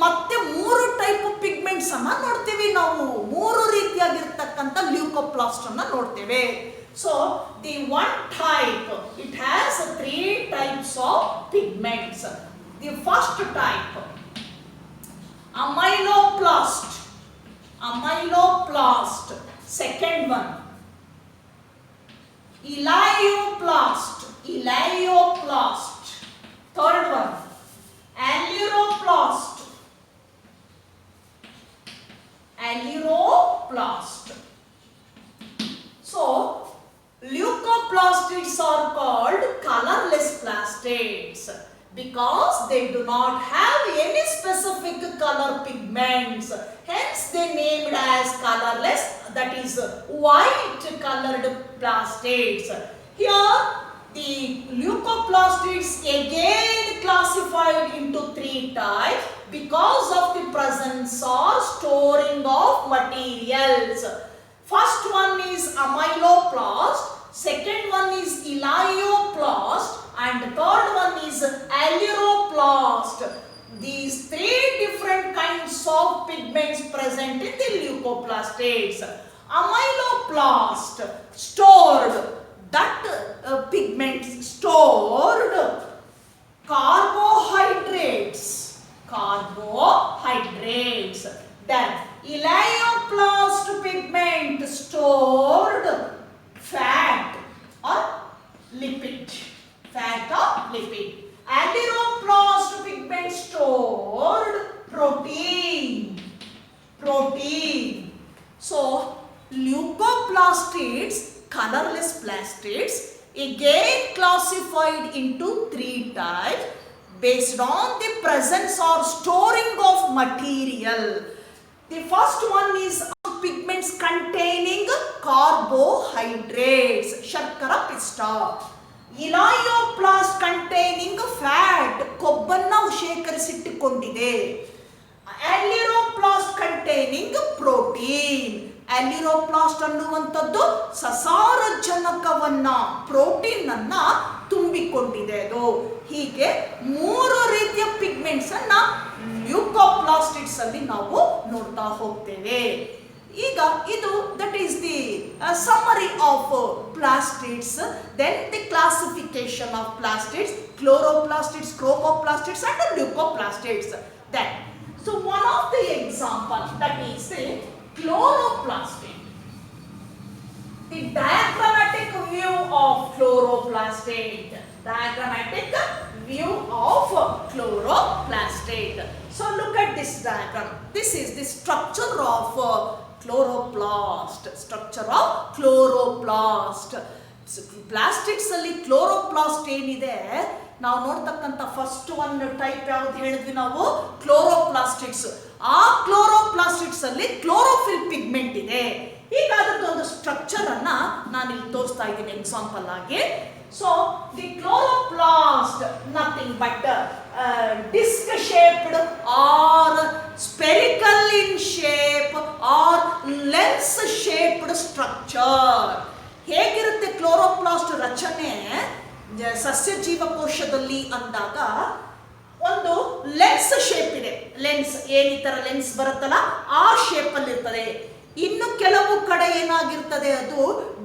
Speaker 1: ಮತ್ತೆ 3 ಟೈಪ್ ಪಿಗ್ಮೆಂಟ್ಸ್ ಅನ್ನ ನೋಡ್ತೀವಿ ನಾವು. 3 ರೀತಿಯಾಗಿರ್ತಕ್ಕಂಥ ಲ್ಯೂಕೋಪ್ಲಾಸ್ಟ್ ಅನ್ನ ನೋಡ್ತೇವೆ. So the one type it has 3 types of pigments. The first type, amyloplast. Second one, elaioplast. Third one, aleuroplast. So leucoplastids are called colorless plastids because they do not have any specific color pigments. Hence they named as colorless, that is white colored plastids. Here the leucoplastids again classified into 3 types because of the presence or storing of materials. First one is amyloplast, second one is elaioplast, and third one is aleuroplast. These 3 different kinds of pigments present in the leucoplastids. Amyloplast stored, that pigments stored carbohydrates. Then elaioplast pigment stored fat or lipid. Aleuroplast pigment stored protein. So leucoplastids, colorless plastids, again classified into 3 types based on the presence or storing of material. The first one is pigments containing carbohydrates, ಶರ್ಕರ ಪಿಷ್ಟ. Elaioplast containing fat, ಕೊಬ್ಬನ್ನು ಶೇಖರಿಸಿಟ್ಟುಕೊಂಡಿದೆ. Aleuroplast containing protein. Aleuroplast ಅನ್ನುವಂಥದ್ದು ಸಸಾರಜನಕವನ್ನ, protein ಅನ್ನ ತುಂಬಿಕೊಂಡಿದೆ ಅದು. ಹೀಗೆ 3 ರೀತಿಯ pigments ಅನ್ನ ಲ್ಯೂಕೋಪ್ಲಾಸ್ಟಿಡ್ಸ್ ಅಲ್ಲಿ ನಾವು ನೋಡ್ತಾ ಹೋಗ್ತೇವೆ. ಈಗ ಇದು that is the summary of plastids. Then the classification of plastids, chloroplastids, chromoplastids and leucoplastids. Then so one of the example, that is the chloroplastid. The diagrammatic view of chloroplastid. So look at this diagram. This is the structure of chloroplast. Plastids ಅಲ್ಲಿ chloroplast ಏನಿದೆ, ನಾವು ನೋಡ್ತಕ್ಕಂಥ first one type ಯಾವ್ದು ಹೇಳಿದ್ವಿ ನಾವು, ಕ್ಲೋರೋಪ್ಲಾಸ್ಟಿಡ್ಸ್. ಆ ಕ್ಲೋರೋಪ್ಲಾಸ್ಟಿಡ್ಸ್ ಅಲ್ಲಿ chlorophyll pigment ಇದೆ. ಈಗ ಅದರದ್ದು ಒಂದು ಸ್ಟ್ರಕ್ಚರ್ ಅನ್ನ ನಾನು ಇಲ್ಲಿ ತೋರಿಸ್ತಾ ಇದ್ದೀನಿ ಎಕ್ಸಾಂಪಲ್ ಆಗಿ. So the chloroplast, nothing but disc shaped or spherical in shape or lens shaped structure. ಹೇಗಿರುತ್ತೆ ಕ್ಲೋರೋಪ್ಲಾಸ್ಟ್ ರಚನೆ ಸಸ್ಯ ಜೀವಕೋಶದಲ್ಲಿ ಅಂದಾಗ, ಒಂದು ಲೆನ್ಸ್ ಶೇಪ್ ಇದೆ. ಲೆನ್ಸ್ ಏನ್ ಈ ತರ ಲೆನ್ಸ್ ಬರುತ್ತಲ್ಲ ಆ ಶೇಪ್ ಅಲ್ಲಿ ಇರ್ತದೆ. ಇನ್ನು ಕೆಲವು ಕಡೆ ಏನಾಗಿರ್ತದೆ, ಅದು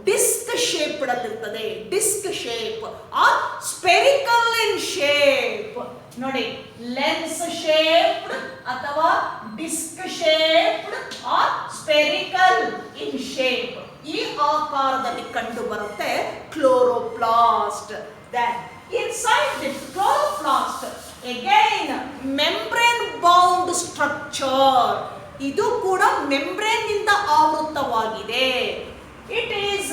Speaker 1: ಡಿಸ್ಕ್ ಶೇಪ್ಡ್ ಅಲ್ಲಿರ್ತದೆ. Disc shape or spherical in shape. ನೋಡಿ, ಲೆನ್ಸ್ ಶೇಪ್ಡ್ ಅಥವಾ disc shaped or spherical in shape. ಈ ಆಕಾರದಲ್ಲಿ ಕಂಡು ಬರುತ್ತೆ chloroplast. Then inside this chloroplast again membrane bound structure. ಇದು ಕೂಡ ಮೆಂಬ್ರೇನ್ ನಿಂದ ಆವೃತವಾಗಿದೆ. It is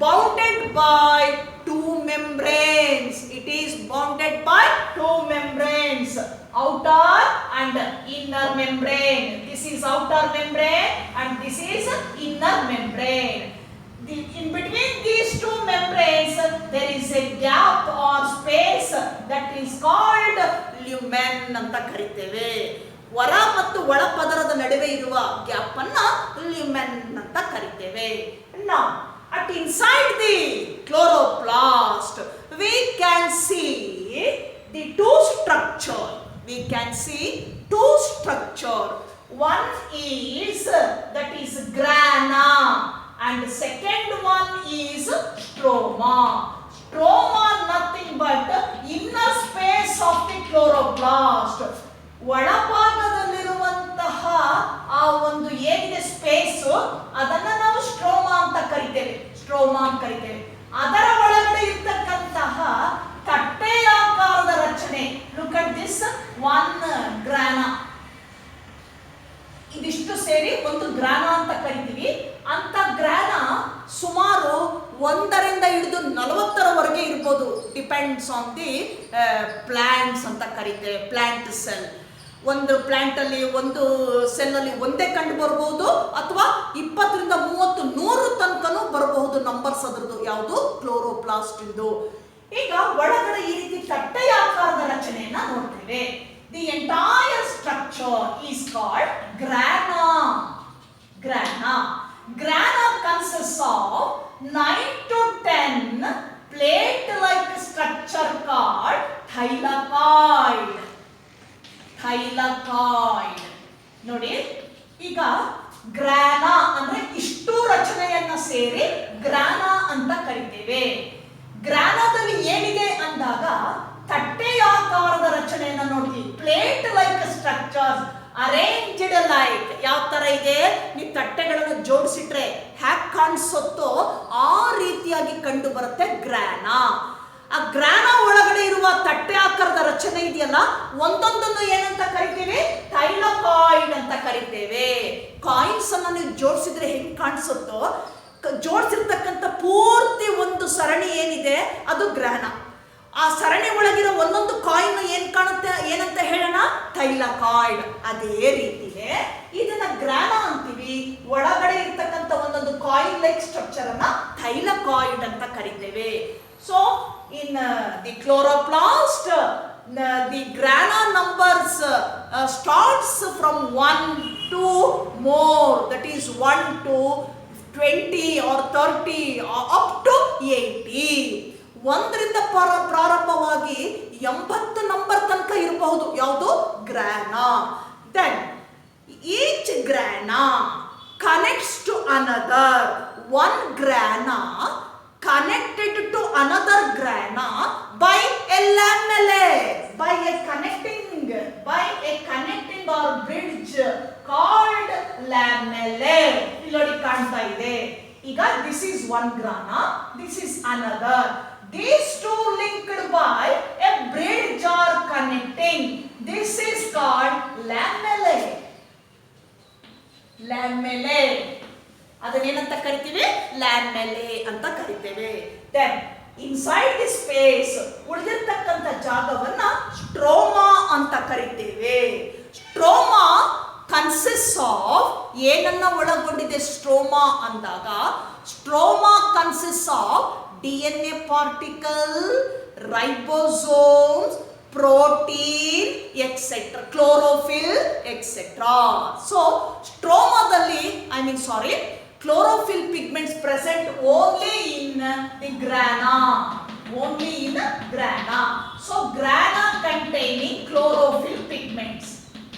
Speaker 1: bounded by two membranes. It is bounded by two membranes, outer and inner membrane. This is outer membrane and this is inner membrane. In between these two membranes there is a gap or space that is called lumen ಅಂತ ಕರೀತೇವೆ. ಹೊರ ಮತ್ತು ಒಳ ಪದರದ ನಡುವೆ ಇರುವ gap ಅನ್ನ ಲ್ಯೂಮೆನ್ ಅಂತ ಕರೀತೇವೆ. Now, at inside the chloroplast, we can see the two structure. We can see two structure. One is that is grana, and the second one is stroma. Stroma nothing but inner space of the chloroplast. ಒಳಭಾಗದಲ್ಲಿರುವಂತಹ ಆ ಒಂದು ಏನಿದೆ space ಅದನ್ನ ನಾವು stroma ಅಂತ ಕರಿತೇವೆ. Stroma ಅಂತ ಕರಿತೇವೆ. ಅದರ ಒಳಗಡೆ ಇರ್ತಕ್ಕಂತಹ ತಟ್ಟೆಯಾಕಾರದ ರಚನೆ. Look at this one grana. ಇದಿಷ್ಟು ಸೇರಿ ಒಂದು ಗ್ರಾನಾ ಅಂತ ಕರಿತೀವಿ. ಅಂತ ಗ್ರಾನಾ ಸುಮಾರು 1ರಿಂದ ಹಿಡಿದು 40ರವರೆಗೆ ಇರ್ಬೋದು. ಡಿಪೆಂಡ್ಸ್ ಆನ್ ದಿ ಪ್ಲಾಂಟ್ಸ್ ಅಂತ ಕರಿತೇವೆ. Plant cell. ಒಂದು ಪ್ಲಾಂಟ್ ಅಲ್ಲಿ ಒಂದು ಸೆಲ್ ಅಲ್ಲಿ ಒಂದೇ ಕಂಡು ಬರಬಹುದು ಅಥವಾ 20ರಿಂದ 30 100 ತನಕನೂ ಬರಬಹುದು ನಂಬರ್ಸ್ ಅದ್ರದ್ದು. ಯಾವುದು ಕ್ಲೋರೋಪ್ಲಾಸ್ಟ್ ಇದು. ಈಗ ಒಳಗಡೆ ಈ ರೀತಿ ತಟ್ಟೆಯಾಕಾರದ ರಚನೆಯನ್ನ ನೋಡ್ತೇವೆ. The entire structure is called grana. Grana. Grana consists of 9 to 10 plate like structure called thylakoid. Thylakoid. ನೋಡಿ, ಈಗ ಗ್ರಾನಾ ಅಂದ್ರೆ ಇಷ್ಟು ರಚನೆಯನ್ನ ಸೇರಿ ಗ್ರಾನಾ ಅಂತ ಕರಿತೇವೆ. ಗ್ರಾನಾದಲ್ಲಿ ಏನಿದೆ ಅಂದಾಗ ತಟ್ಟೆಯಾಕಾರದ ರಚನೆಯನ್ನ ನೋಡ್ತೀವಿ. Plate like structures arranged like. ಯಾವ ತರ ಇದೆ, ನೀವು ತಟ್ಟೆಗಳನ್ನು ಜೋಡಿಸಿಟ್ರೆ ಹ್ಯಾಕ್ ಕಾಣಿಸುತ್ತೋ ಆ ರೀತಿಯಾಗಿ ಕಂಡು ಬರುತ್ತೆ ಗ್ರಾನಾ. ಆ ಗ್ರಾನಾ ಒಳಗಡೆ ಇರುವ ತಟ್ಟೆ ಆಕಾರದ ರಚನೆ ಇದೆಯಲ್ಲ, ಒಂದೊಂದನ್ನು ಏನಂತ ಕರಿತೇವೆ, ಥೈಲಕಾಯ್ಡ್ ಅಂತ ಕರಿತೇವೆ. ಕಾಯಿನ್ಸ್ ಅನ್ನ ನೀವು ಜೋಡಿಸಿದ್ರೆ ಹೆಂಗ್ ಕಾಣಿಸುತ್ತೋ, ಜೋಡಿಸಿರ್ತಕ್ಕಂಥ ಪೂರ್ತಿ ಒಂದು ಸರಣಿ ಏನಿದೆ ಅದು ಗ್ರಾನಾ. ಆ ಸರಣಿ ಒಳಗಿರೋ ಒಂದೊಂದು ಕಾಯಿನ್ ಏನ್ ಕಾಣುತ್ತೆ, ಏನಂತ ಹೇಳೋಣ, ಥೈಲಕಾಯ್ಡ್. ಅದೇ ರೀತಿನೇ ಇದನ್ನ ಗ್ರಾನಾ ಅಂತೀವಿ. ಒಳಗಡೆ ಇರ್ತಕ್ಕಂಥ ಒಂದೊಂದು ಕಾಯಿನ್ ಲೈಕ್ ಸ್ಟ್ರಕ್ಚರ್ ಅನ್ನ ಥೈಲಕಾಯ್ಡ್ ಅಂತ ಕರಿತೇವೆ. So in the chloroplast, the grana numbers starts from 1 to more, that is 1 to 20 or 30 or up to 80. 1ರಿಂದ ಪ್ರಾರಂಭವಾಗಿ 80 ನಂಬರ್ ತನಕ ಇರಬಹುದು. ಯಾವುದು, grana. Then each grana connects to another. One grana connected to another grana by a lamellae, by a connecting or bridge called lamellae. ಇಲ್ಲಿ ಕಾಣ್ತಾ ಇದೆ. ಈಗ this is one grana, this is another. These two linked by a bridge or connecting. This is called lamellae. Lamellae. ಅದನ್ನೇನಂತ ಕರಿತೀವಿ, ಲ್ಯಾಮೆಲೆ ಅಂತ ಕರಿತೇವೆ. Then inside the space ಉಳಿದಿರ್ತಕ್ಕಂಥ ಜಾಗವನ್ನ stroma ಅಂತ ಕರಿತೇವೆ. ಸ್ಟ್ರೋಮಾ ಕನ್ಸಿಸ್ಟ್ ಆಫ್, ಏನನ್ನ ಒಳಗೊಂಡಿದೆ ಸ್ಟ್ರೋಮಾ ಅಂದಾಗ, stroma consist of DNA particle, ribosomes, protein etcetera, chlorophyll etcetera. So ಸ್ಟ್ರೋಮಾದಲ್ಲಿ chlorophyll pigments present only in the grana. Only in grana. So grana containing chlorophyll pigments.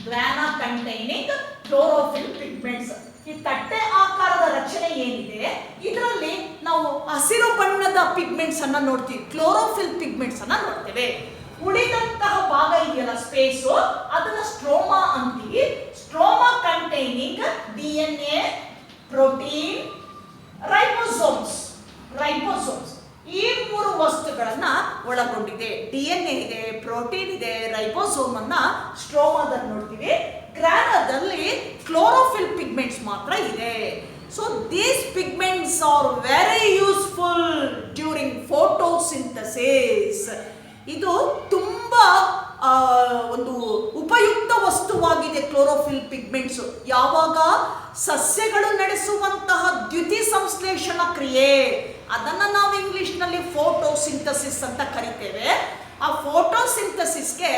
Speaker 1: Grana containing chlorophyll pigments. ಈ ತಟ್ಟೆ ಆಕಾರದ ರಚನೆ ಏನಿದೆ ಇದರಲ್ಲಿ ನಾವು ಹಸಿರು ಬಣ್ಣದ ಪಿಗ್ಮೆಂಟ್ಸ್ ಅನ್ನ ನೋಡ್ತೀವಿ, ಕ್ಲೋರೋಫಿಲ್ ಪಿಗ್ಮೆಂಟ್ಸ್ ಅನ್ನ ನೋಡ್ತೇವೆ. ಉಳಿದಂತಹ ಭಾಗ ಇದೆಯಲ್ಲ ಸ್ಪೇಸು, ಅದನ್ನ ಸ್ಟ್ರೋಮಾ ಅಂತೀವಿ. Stroma containing DNA, protein, ribosomes. ಈ ಮೂರು ವಸ್ತುಗಳನ್ನ ಒಳಗೊಂಡಿದೆ. DNA ಇದೆ, ಪ್ರೋಟೀನ್ ಇದೆ, ರೈಬೋಸೋಮ್ ಅನ್ನ ಸ್ಟ್ರೋಮಾದಲ್ಲಿ ನೋಡ್ತೀವಿ. ಗ್ರಾನದಲ್ಲಿ ಕ್ಲೋರೋಫಿಲ್ ಪಿಗ್ಮೆಂಟ್ಸ್ ಮಾತ್ರ ಇದೆ. So these pigments are very useful during photosynthesis. ಇದು ತುಂಬಾ ಒಂದು ಉಪಯುಕ್ತ ವಸ್ತುವಾಗಿದೆ ಕ್ಲೋರೋಫಿಲ್ ಪಿಗ್ಮೆಂಟ್ಸ್. ಯಾವಾಗ ಸಸ್ಯಗಳು ನಡೆಸುವಂತಹ ದ್ಯುತಿ ಸಂಶ್ಲೇಷಣ ಕ್ರಿಯೆ, ಅದನ್ನ ನಾವು ಇಂಗ್ಲಿಷ್ನಲ್ಲಿ ಫೋಟೋಸಿಂಥಸಿಸ್ ಅಂತ ಕರಿತೇವೆ. ಆ ಫೋಟೋಸಿಂಥಸಿಸ್ಗೆ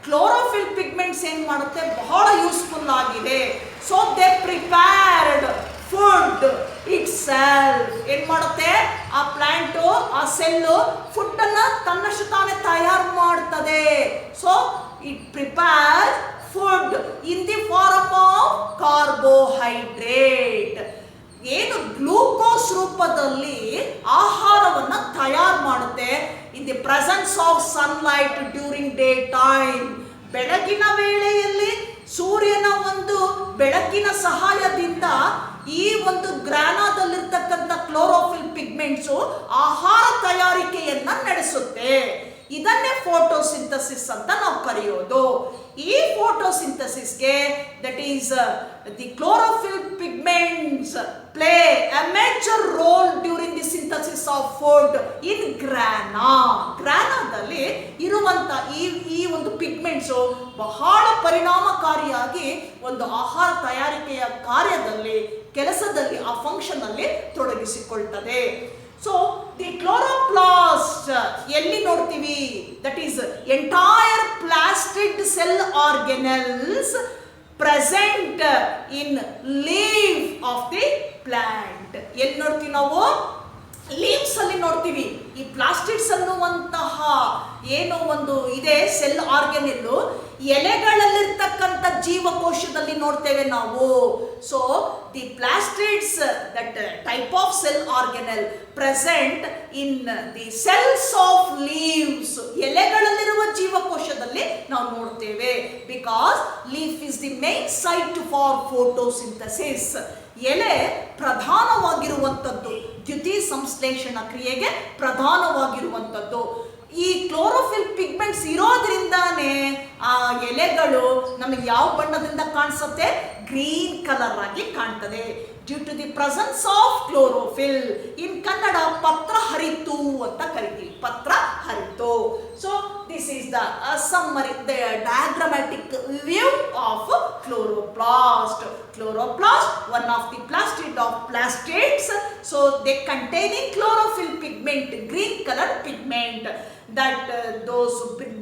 Speaker 1: ಕ್ಲೋರೋಫಿಲ್ ಪಿಗ್ಮೆಂಟ್ಸ್ ಏನ್ ಮಾಡುತ್ತೆ, ಬಹಳ ಯೂಸ್ಫುಲ್ ಆಗಿದೆ. So they prepared food it self. ಏನ್ ಮಾಡುತ್ತೆ, ಆ ಪ್ಲಾಂಟು, ಆ ಸೆಲ್ಲು ಫುಡ್ ಅನ್ನ ತನ್ನಷ್ಟು ತಾನೇ ತಯಾರು ಮಾಡ್ತದೆ. So it prepare food in the form of carbohydrate. ಏನು ಗ್ಲೂಕೋಸ್ ರೂಪದಲ್ಲಿ ಆಹಾರವನ್ನ ತಯಾರು ಮಾಡುತ್ತೆ in the presence of sunlight during day time. ಬೆಳಗಿನ ವೇಳೆಯಲ್ಲಿ ಸೂರ್ಯನ ಒಂದು ಬೆಳಕಿನ ಸಹಾಯದಿಂದ ಈ ಒಂದು ಗ್ರಾನದಲ್ಲಿರ್ತಕ್ಕಂಥ ಕ್ಲೋರೋಫಿಲ್ ಪಿಗ್ಮೆಂಟ್ಸು ಆಹಾರ ತಯಾರಿಕೆಯನ್ನ ನಡೆಸುತ್ತೆ. ಇದನ್ನೇ ಫೋಟೋಸಿಂಥಸಿಸ್ ಅಂತ ನಾವು ಕರೆಯೋದು. ಈ ಫೋಟೋಸಿಂಥಸಿಸ್ಗೆ that is the chlorophyll pigments play a major role during the synthesis of food in ಗ್ರಾನದಲ್ಲಿ ಇರುವಂತ ಈ ಒಂದು ಪಿಗ್ಮೆಂಟ್ಸು ಬಹಳ ಪರಿಣಾಮಕಾರಿಯಾಗಿ ಒಂದು ಆಹಾರ ತಯಾರಿಕೆಯ ಕಾರ್ಯದಲ್ಲಿ, ಕೆಲಸದಲ್ಲಿ, ಆ ಫಂಕ್ಷನ್ ಅಲ್ಲಿ ತೊಡಗಿಸಿಕೊಳ್ತದೆ. ಸೊ ದಿ ಕ್ಲೋರೋಪ್ಲಾಸ್ಟ್ ಎಲ್ಲಿ ನೋಡ್ತೀವಿ, that is entire plastid cell organelles present in leave of the plant. ಎಲ್ಲಿ ನೋಡ್ತೀವಿ ನಾವು, ಲೀವ್ಸ್ ಅಲ್ಲಿ ನೋಡ್ತೀವಿ. ಈ ಪ್ಲಾಸ್ಟಿಡ್ಸ್ ಅನ್ನುವಂತಹ ಏನೋ ಒಂದು ಇದೆ ಸೆಲ್ ಆರ್ಗನೆಲ್ಲು, ಎಲೆಗಳಲ್ಲಿರ್ತಕ್ಕಂಥ ಜೀವಕೋಶದಲ್ಲಿ ನೋಡ್ತೇವೆ ನಾವು. So the plastids, that type of cell organelle present in the cells of leaves, ಎಲೆಗಳಲ್ಲಿರುವ ಜೀವಕೋಶದಲ್ಲಿ ನಾವು ನೋಡ್ತೇವೆ. Because leaf is the main site for photosynthesis. ಎಲೆ ಪ್ರಧಾನವಾಗಿರುವಂಥದ್ದು, ದ್ಯುತಿ ಸಂಶ್ಲೇಷಣ ಕ್ರಿಯೆಗೆ ಪ್ರಧಾನವಾಗಿರುವಂಥದ್ದು. ಈ ಕ್ಲೋರೋಫಿಲ್ ಪಿಗ್ಮೆಂಟ್ಸ್ ಇರೋದ್ರಿಂದಾನೇ ಆ ಎಲೆಗಳು ನಮಗೆ ಯಾವ ಬಣ್ಣದಿಂದ ಕಾಣಿಸುತ್ತೆ, ಗ್ರೀನ್ ಕಲರ್ ಆಗಿ ಕಾಣ್ತದೆ. Due to the presence of chlorophyll. In Kannada ಪತ್ರ ಹರಿತು ಅಂತ ಕರಿತೀವಿ, ಪತ್ರ ಹರಿತು. So this is the summary, the diagrammatic view of chloroplast. Chloroplast, one of the plastid of plastids. So they containing chlorophyll pigment, green color pigment. That those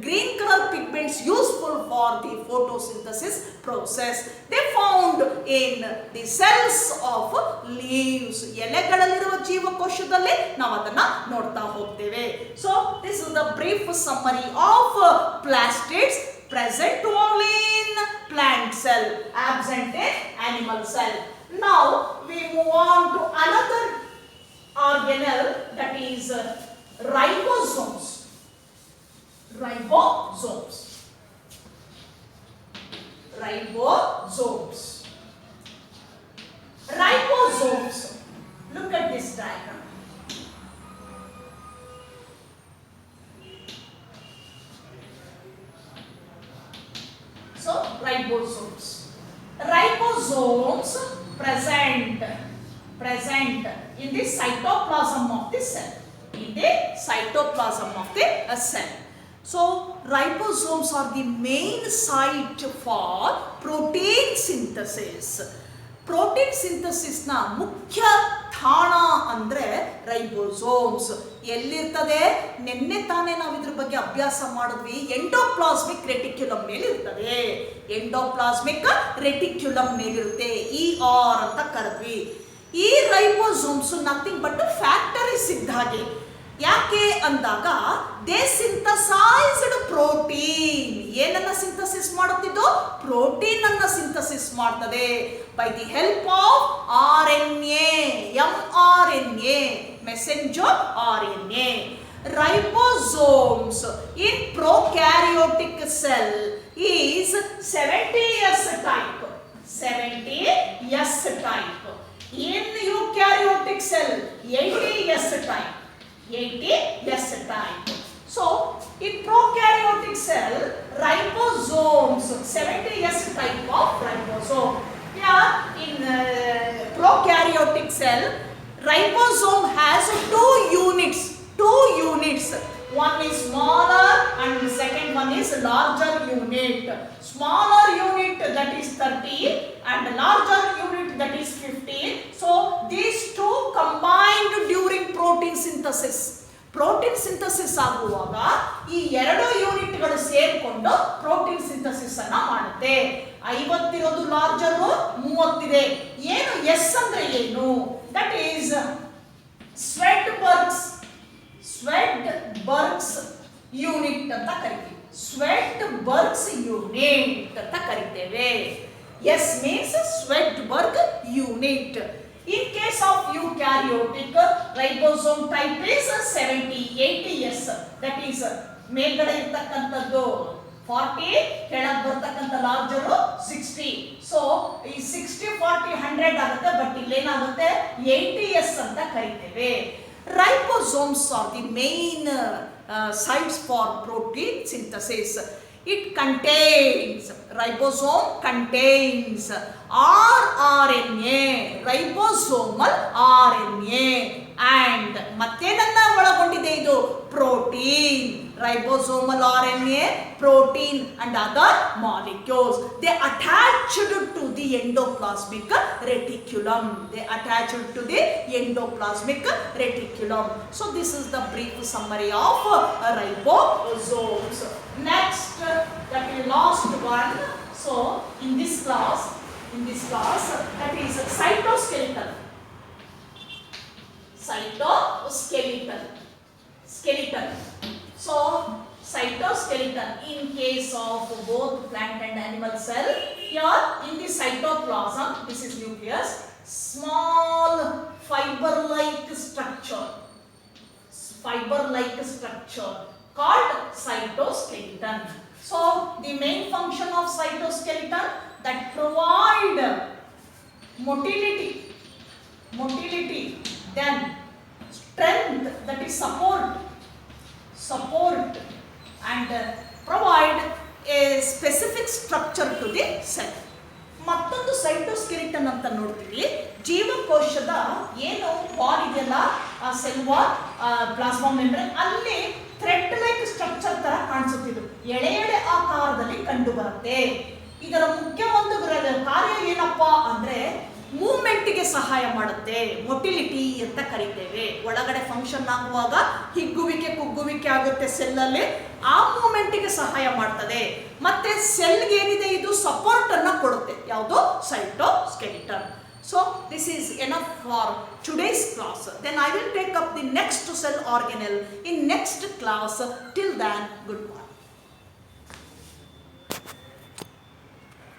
Speaker 1: green color pigments useful for the photosynthesis process. They found in the cells of leaves. ಎಲೆಗಳಲ್ಲಿರುವ ಜೀವಕೋಶದಲ್ಲಿ ನಾವು ಅದನ್ನ ನೋಡ್ತಾ ಹೋಗ್ತೇವೆ. So this is the brief summary of plastids present only in plant cell, absent in animal cell. Now we move on to another organelle, that is ribosomes. Ribosomes. Look at this diagram. So ribosomes present in the cytoplasm of the cell. So ribosomes are the main site for protein synthesis. Protein ಸಿಂಥಸಿಸ್ನ ಮುಖ್ಯ ತಾಣ ಅಂದರೆ ribosomes. ಎಲ್ಲಿರ್ತದೆ, ನಿನ್ನೆ ತಾನೇ ನಾವು ಇದ್ರ ಬಗ್ಗೆ ಅಭ್ಯಾಸ ಮಾಡಿದ್ವಿ. ಎಂಡೋಪ್ಲಾಸ್ಮಿಕ್ ರೆಟಿಕ್ಯುಲಮ್ ಮೇಲೆ ಇರ್ತದೆ. ಎಂಡೋಪ್ಲಾಸ್ಮಿಕ್ ರೆಟಿಕ್ಯುಲಮ್ ಮೇಲಿರುತ್ತೆ, ER ಅಂತ ಕರೆದ್ವಿ. ಈ ರೈಬೋಸೋಮ್ಸ್ ನಥಿಂಗ್ ಬಟ್ ಫ್ಯಾಕ್ಟರೀಸ್ ಇದ್ದ ಹಾಗೆ. ಯಾಕೆ ಅಂದಾಗ ದೇ ಸಿಂಥಸೈಸ್ಡ್ ಪ್ರೋಟೀನ್. ಏನನ್ನ ಸಿಂಥಸಿಸ್ ಮಾಡುತ್ತಿದ್ದು, ಪ್ರೋಟೀನ್ ಅನ್ನ ಸಿಂಥಸಿಸ್ ಮಾಡ್ತದೆ by the help of RNA, mRNA, messenger RNA. Ribosomes in prokaryotic cell is 70S type. 70S type. In eukaryotic cell 80S type. 80S type. So in prokaryotic cell ribosomes 70S type of ribosome. Here in prokaryotic cell ribosome has two units. One is smaller and second one is larger unit. Smaller unit that is 30 and larger unit that is 50. So these two combined during protein synthesis. Protein synthesis ಆಗುವಾಗ ಈ ಎರಡು ಯೂನಿಟ್ಗಳು ಸೇರಿಕೊಂಡು protein synthesis ಅನ್ನ ಮಾಡುತ್ತೆ. 50 ಇರೋದು larger, 30 ಇದೆ. ಏನು ಎಸ್ ಅಂದ್ರೆ ಏನು? ದಟ್ ಈಸ್ ಸ್ವೆಟ್ಬರ್ಗ್ಸ್ ಯೂನಿಟ್ ಅಂತ ಕರಿತೀವಿ. ಸ್ವೆಟ್ಬರ್ಗ್ಸ್ ಯೂನಿಟ್ ಅಂತ ಕರಿತೇವೆ. S means Svedberg unit. In case of eukaryotic, ribosome type is 70-80S. That is ಮೇಲ್ಗಡೆ ಇರತಕ್ಕಂಥದ್ದು 40, ಕೆಳಗೆ ಬರ್ತಕ್ಕಂಥ ಲಾರ್ಜರ್ 60. ಸೊ ಈ 60 40 100 ಆಗುತ್ತೆ, ಬಟ್ ಇಲ್ಲೇನಾಗುತ್ತೆ 80S ಅಂತ ಕರಿತೇವೆ. Ribosomes are the main sites for protein synthesis. It contains, ribosome contains rRNA, ribosomal RNA, and ಮತ್ತೇನನ್ನ ಒಳಗೊಂಡಿದೆ ಇದು? Protein. Ribosomal RNA, protein and other molecules. They attached to the endoplasmic reticulum. So this is the brief summary of ribosomes. Next, that is last one. So in this class that is cytoskeleton. So cytoskeleton in case of both plant and animal cell. Here in the cytoplasm, this is nucleus, small fiber-like structure called cytoskeleton. So the main function of cytoskeleton that provide motility, then strength, that is support and provide a specific structure to the cell. ಮತ್ತೊಂದು cytoskeleton ಅಂತ ನೋಡ್ತೀವಿ. ಜೀವಕೋಶದ ಏನು wall ಇದೆಯಲ್ಲ, cell wall, plasma membrane, ಅಲ್ಲಿ thread like structure ತರ ಕಾಣಿಸುತ್ತಿದ್ದು ಎಳೆ ಆಕಾರದಲ್ಲಿ ಕಂಡು ಬರುತ್ತೆ. ಇದರ ಮುಖ್ಯ ಒಂದು ಕಾರ್ಯ ಏನಪ್ಪಾ ಅಂದ್ರೆ ಮೂವ್ಮೆಂಟ್ಗೆ ಸಹಾಯ ಮಾಡುತ್ತೆ. ಮೊಟಿಲಿಟಿ ಅಂತ ಕರಿತೇವೆ. ಒಳಗಡೆ ಫಂಕ್ಷನ್ ಆಗುವಾಗ ಹಿಗ್ಗುವಿಕೆ ಕುಗ್ಗುವಿಕೆ ಆಗುತ್ತೆ ಸೆಲ್ಲಲ್ಲಿ, ಆ ಮೂವ್ಮೆಂಟ್ಗೆ ಸಹಾಯ ಮಾಡ್ತದೆ. ಮತ್ತೆ ಸೆಲ್ಗೆ ಏನಿದೆ ಇದು ಸಪೋರ್ಟ್ ಅನ್ನ ಕೊಡುತ್ತೆ. ಯಾವುದು? Cytoskeleton. So this is enough for today's class. Then I will take up the next cell organelle in next class. Till then, goodbye.